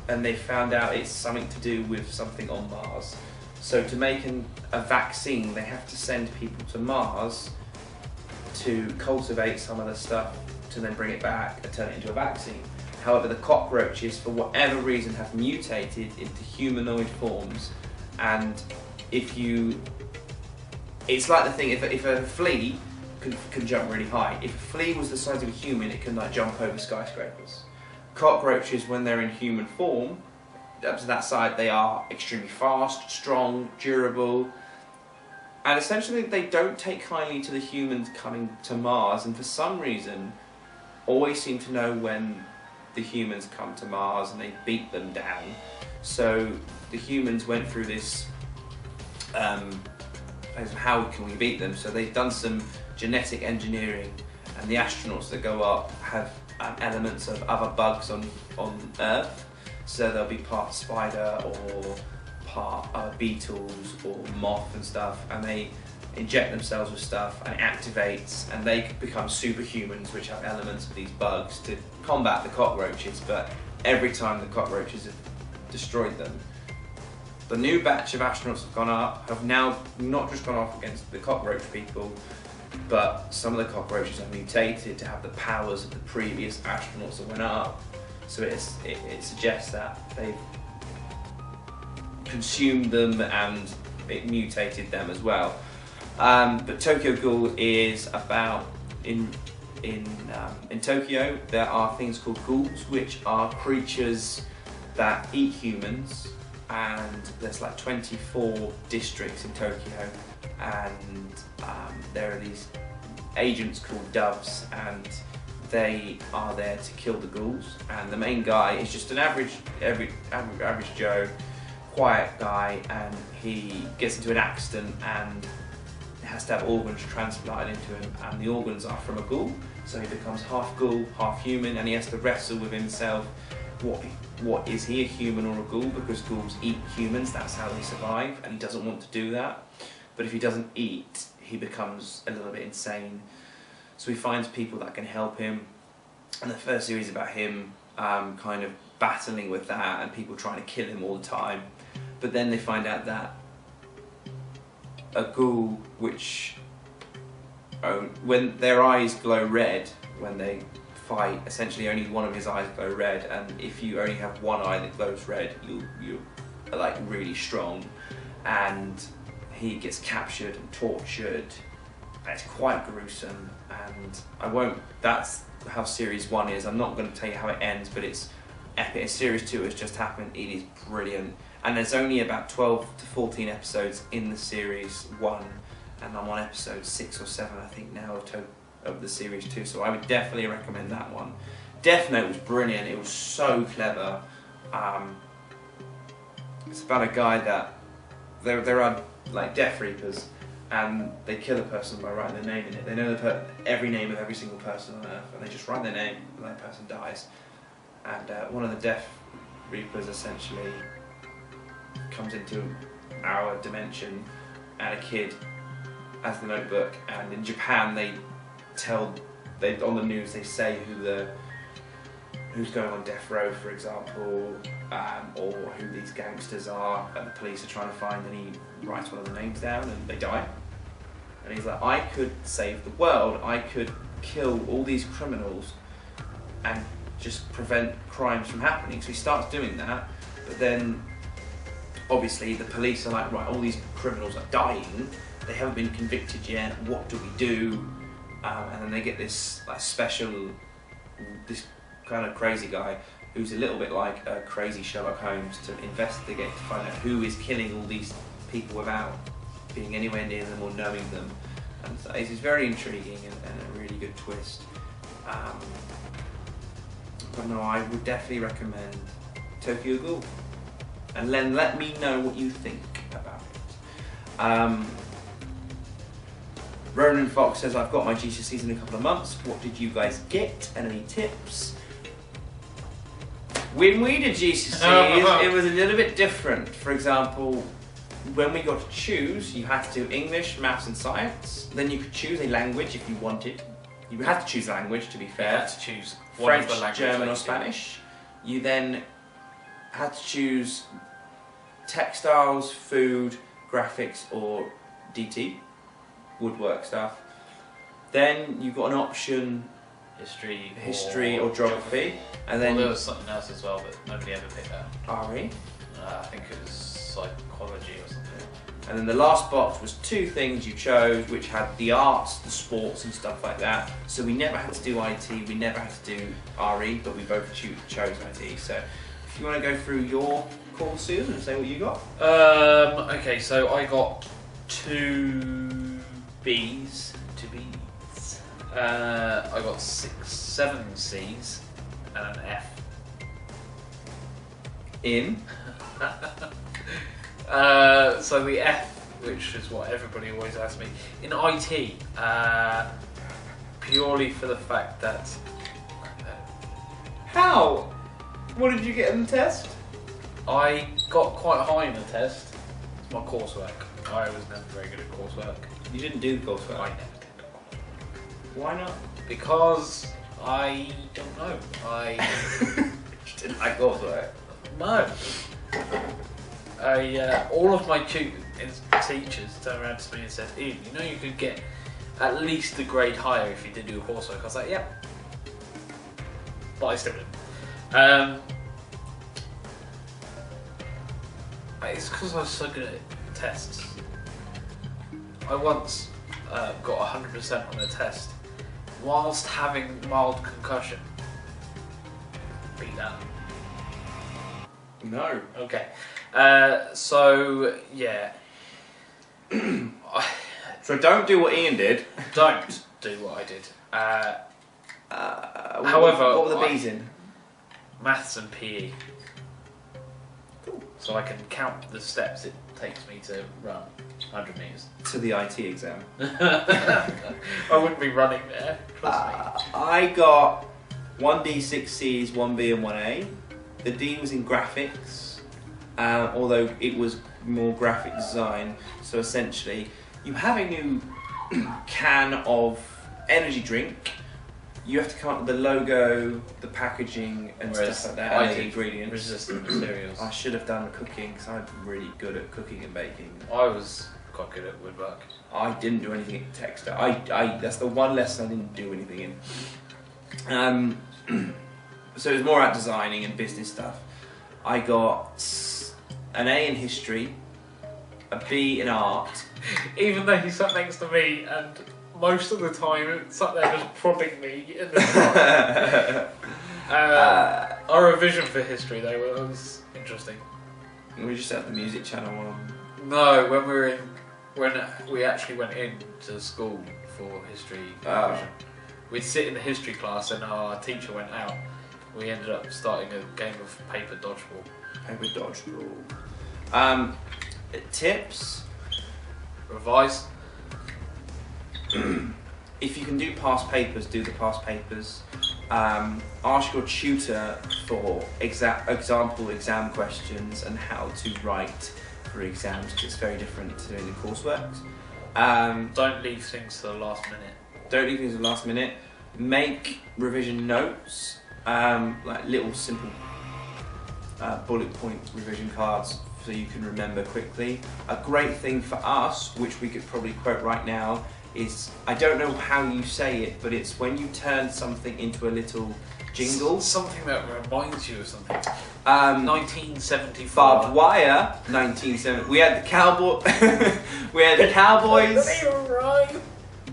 and they found out it's something to do with something on Mars. So to make a vaccine, they have to send people to Mars to cultivate some of the stuff to then bring it back and turn it into a vaccine. However, the cockroaches, for whatever reason, have mutated into humanoid forms, and it's like the thing, if a flea can jump really high, if a flea was the size of a human, it can like jump over skyscrapers. Cockroaches, when they're in human form, up to that side, they are extremely fast, strong, durable, and essentially they don't take kindly to the humans coming to Mars, and for some reason always seem to know when the humans come to Mars and they beat them down. So the humans went through this how can we beat them? So they've done some genetic engineering, and the astronauts that go up have elements of other bugs on Earth. So they'll be part spider or part beetles or moth and stuff, and they inject themselves with stuff and it activates, and they become superhumans which have elements of these bugs to combat the cockroaches. But every time the cockroaches have destroyed them, the new batch of astronauts have gone up, have now not just gone off against the cockroach people, but some of the cockroaches are mutated to have the powers of the previous astronauts that went up. So it suggests that they've consumed them and it mutated them as well. But Tokyo Ghoul is about in Tokyo there are things called ghouls, which are creatures that eat humans, and there's like 24 districts in Tokyo, and there are these agents called doves, and they are there to kill the ghouls. And the main guy is just an average Joe, quiet guy, and he gets into an accident and has to have organs transplanted into him, and the organs are from a ghoul, so he becomes half ghoul, half human, and he has to wrestle with himself. What is he, a human or a ghoul? Because ghouls eat humans, that's how they survive, and he doesn't want to do that. But if he doesn't eat, he becomes a little bit insane. So he finds people that can help him, and the first series is about him kind of battling with that and people trying to kill him all the time. But then they find out that a ghoul, which when their eyes glow red when they fight, essentially only one of his eyes glow red, and if you only have one eye that glows red, you are like really strong, and he gets captured and tortured. It's quite gruesome, and I won't. That's how series 1 is. I'm not going to tell you how it ends, but it's epic. Series 2 has just happened. It is brilliant, and there's only about 12 to 14 episodes in the series 1, and I'm on episode 6 or 7, I think now, of the series 2. So I would definitely recommend that one. Death Note was brilliant. It was so clever. It's about a guy that there are like Death Reapers, and they kill a person by writing their name in it. They know every name of every single person on Earth, and they just write their name and that person dies. And one of the Death Reapers essentially comes into our dimension, and a kid has the notebook. And in Japan, they on the news they say who's going on death row, for example, or who these gangsters are that the police are trying to find, and he writes one of the names down and they die. And he's like, I could save the world, I could kill all these criminals and just prevent crimes from happening. So he starts doing that, but then obviously the police are like, right, all these criminals are dying, they haven't been convicted yet, what do we do? And then they get this this kind of crazy guy who's a little bit like a crazy Sherlock Holmes, to investigate, to find out who is killing all these people without being anywhere near them or knowing them. And so it's very intriguing and a really good twist. But no, I would definitely recommend Tokyo Ghoul. And then let me know what you think about it. Ronan Fox says, I've got my GCSEs in a couple of months. What did you guys get? And any tips? When we did GCSEs, it was a little bit different. For example, when we got to choose, you had to do English, maths and science. Then you could choose a language if you wanted. You had to choose a language, to be fair. You had to choose one French, of the languages, German or Spanish. You then had to choose textiles, food, graphics or DT, woodwork stuff. Then you got an option, history or geography. And then there was something else as well, but nobody ever picked that. RE. I think it was psychology or something. And then the last box was 2 things you chose, which had the arts, the sports and stuff like that. So we never had to do IT, we never had to do RE, but we both chose IT. So if you want to go through your course, Susan, and say what you got. Okay, so I got 2 B's. I got 7 C's and an F. In? So the F, which is what everybody always asks me, in IT, purely for the fact that... How? What did you get in the test? I got quite high in the test. It's my coursework. I was never very good at coursework. You didn't do the coursework? I never did. Why not? Because I don't know. You didn't like coursework? No. All of my teachers turned around to me and said, Ian, you know you could get at least a grade higher if you did do a coursework. I was like, yep. But I still didn't. It's because I was so good at tests. I once got 100% on a test whilst having mild concussion. Beat that. No. Okay. So, yeah. So don't do what Ian did. Don't do what I did. However, what were the B's in? Maths and PE. Cool. So I can count the steps it takes me to run 100 metres. To the IT exam. I wouldn't be running there, trust me. I got 1D, 6 C's, 1B and 1A. The D was in graphics, although it was more graphic design. So essentially, you have a new can of energy drink. You have to come up with the logo, the packaging, and stuff like that, and the ingredients. Resistant materials. I should have done cooking because I'm really good at cooking and baking. I was quite good at woodwork. I didn't do anything in textile. That's the one lesson I didn't do anything in. So it was more about designing and business stuff. I got an A in history, a B in art. Even though he sat next to me and most of the time sat there just prodding me in the car. Our revision for history though was interesting. We just had the music channel on. No, when we actually went into school for history revision, we'd sit in the history class and our teacher went out. We ended up starting a game of paper dodgeball. Paper dodgeball. Tips. Revise. If you can do past papers, do the past papers. Ask your tutor for example exam questions and how to write for exams, because it's very different to doing the coursework. Don't leave things to the last minute. Don't leave things to the last minute. Make revision notes, like little simple bullet point revision cards so you can remember quickly. A great thing for us, which we could probably quote right now, is, I don't know how you say it, but it's when you turn something into a little jingle. Something that reminds you of something. 1974. Barbed wire, 1970. We had the cowboy. We had the Cowboys. Right.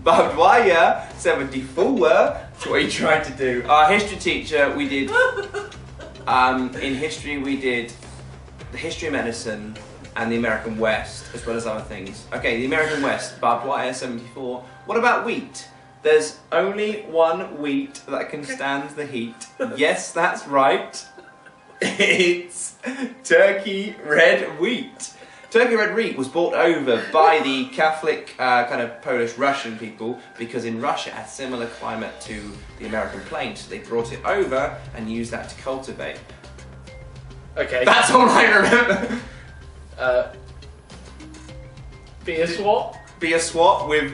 Barbed wire, 74. That's what he tried to do. Our history teacher, we did. In history, we did the history of medicine and the American West, as well as other things. Okay, the American West, barbed wire, 74. What about wheat? There's only one wheat that can stand the heat. Yes, that's right. It's Turkey red wheat. Turkey red wheat was brought over by the Catholic kind of Polish Russian people because in Russia it had similar climate to the American plains. So they brought it over and used that to cultivate. Okay. That's all I remember. Be a SWAT? Be a SWAT with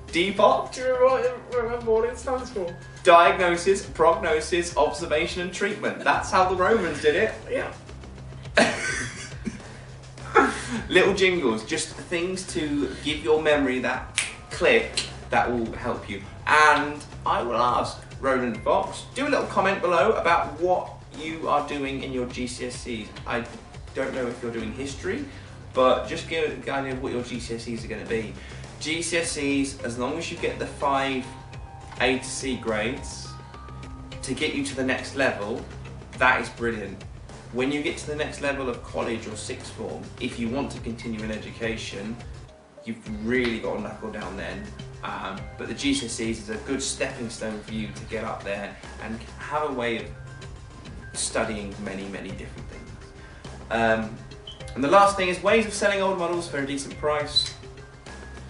DPOT. Do you remember what it stands for? Diagnosis, prognosis, observation and treatment. That's how the Romans did it. Yeah. Little jingles, just things to give your memory that click that will help you. And I will ask Roland Fox, do a little comment below about what you are doing in your GCSEs. I don't know if you're doing history, but just give an idea of what your GCSEs are going to be. GCSEs, as long as you get the 5 A to C grades to get you to the next level, that is brilliant. When you get to the next level of college or sixth form, if you want to continue in education, you've really got to knuckle down then. But the GCSEs is a good stepping stone for you to get up there and have a way of studying many, many different things. And the last thing is ways of selling old models for a decent price.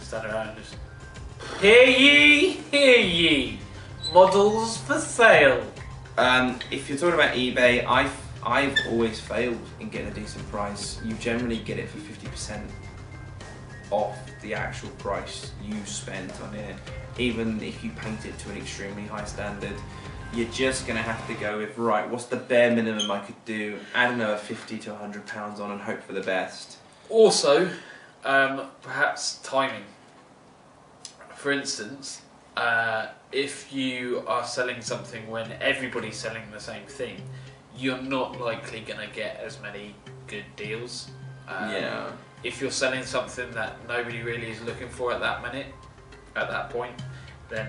Stand around and just, hear ye, models for sale. If you're talking about eBay, I've always failed in getting a decent price. You generally get it for 50% off the actual price you spent on it. Even if you paint it to an extremely high standard, you're just going to have to go with, right, what's the bare minimum I could do, add another 50 to 100 pounds on and hope for the best. Also, perhaps timing. for instance, if you are selling something when everybody's selling the same thing, you're not likely going to get as many good deals. Yeah. If you're selling something that nobody really is looking for at that point, then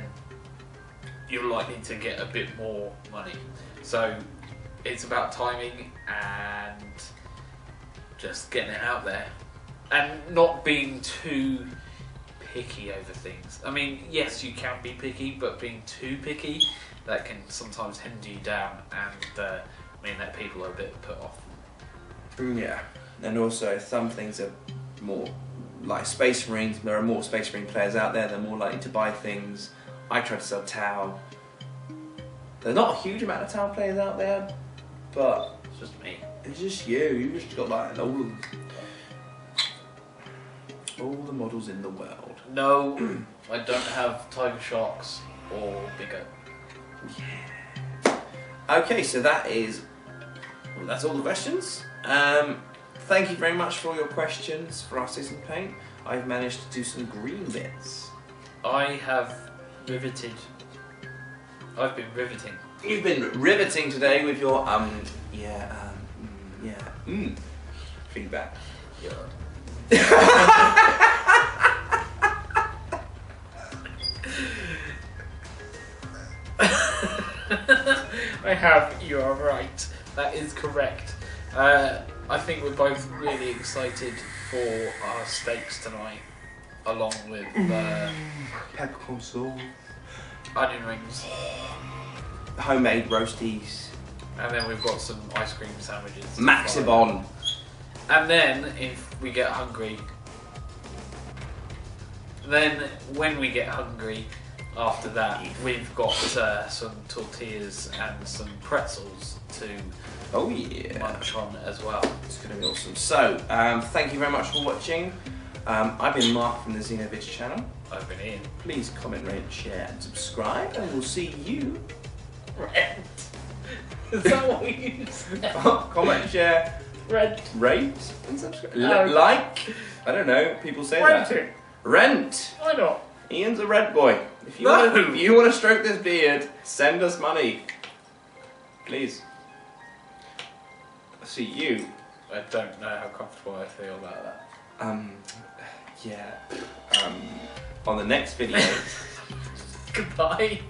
you're likely to get a bit more money. So it's about timing and just getting it out there and not being too picky over things. I mean, yes, you can be picky, but being too picky, that can sometimes hinder you down and mean that people are a bit put off. Yeah, and also some things are more like Space Marines. There are more Space Marine players out there. They're more likely to buy things. I try to sell Tau. There's not a huge amount of Tau players out there, but It's just me. it's just you. You just got like all the models in the world. No, I don't have Tiger Sharks or Big O. Yeah. Okay, so that's all the questions. Thank you very much for all your questions for our Citizen Paint. I've managed to do some green bits. I've been riveting. You've been riveting today with your feedback. I have, you are right. That is correct. I think we're both really excited for our steaks tonight, along with Peppercorn sauce, onion rings, homemade roasties, and then we've got some ice cream sandwiches. Maxibon. And then, if we get hungry, when we get hungry, after that, we've got some tortillas and some pretzels to munch on as well. It's going to be awesome. So, thank you very much for watching. I've been Mark from the Xenovids channel. I've been Ian. Please comment, rate, share, and subscribe, and we'll see you. Rent. Is that what we use? Comment, share, Rent. rate, and subscribe. No. Like. I don't know. People say that. Renting. Rent. Why not? Ian's a rent boy. If you No. want to stroke this beard, send us money. Please. See you. I don't know how comfortable I feel about that. On the next video. Goodbye.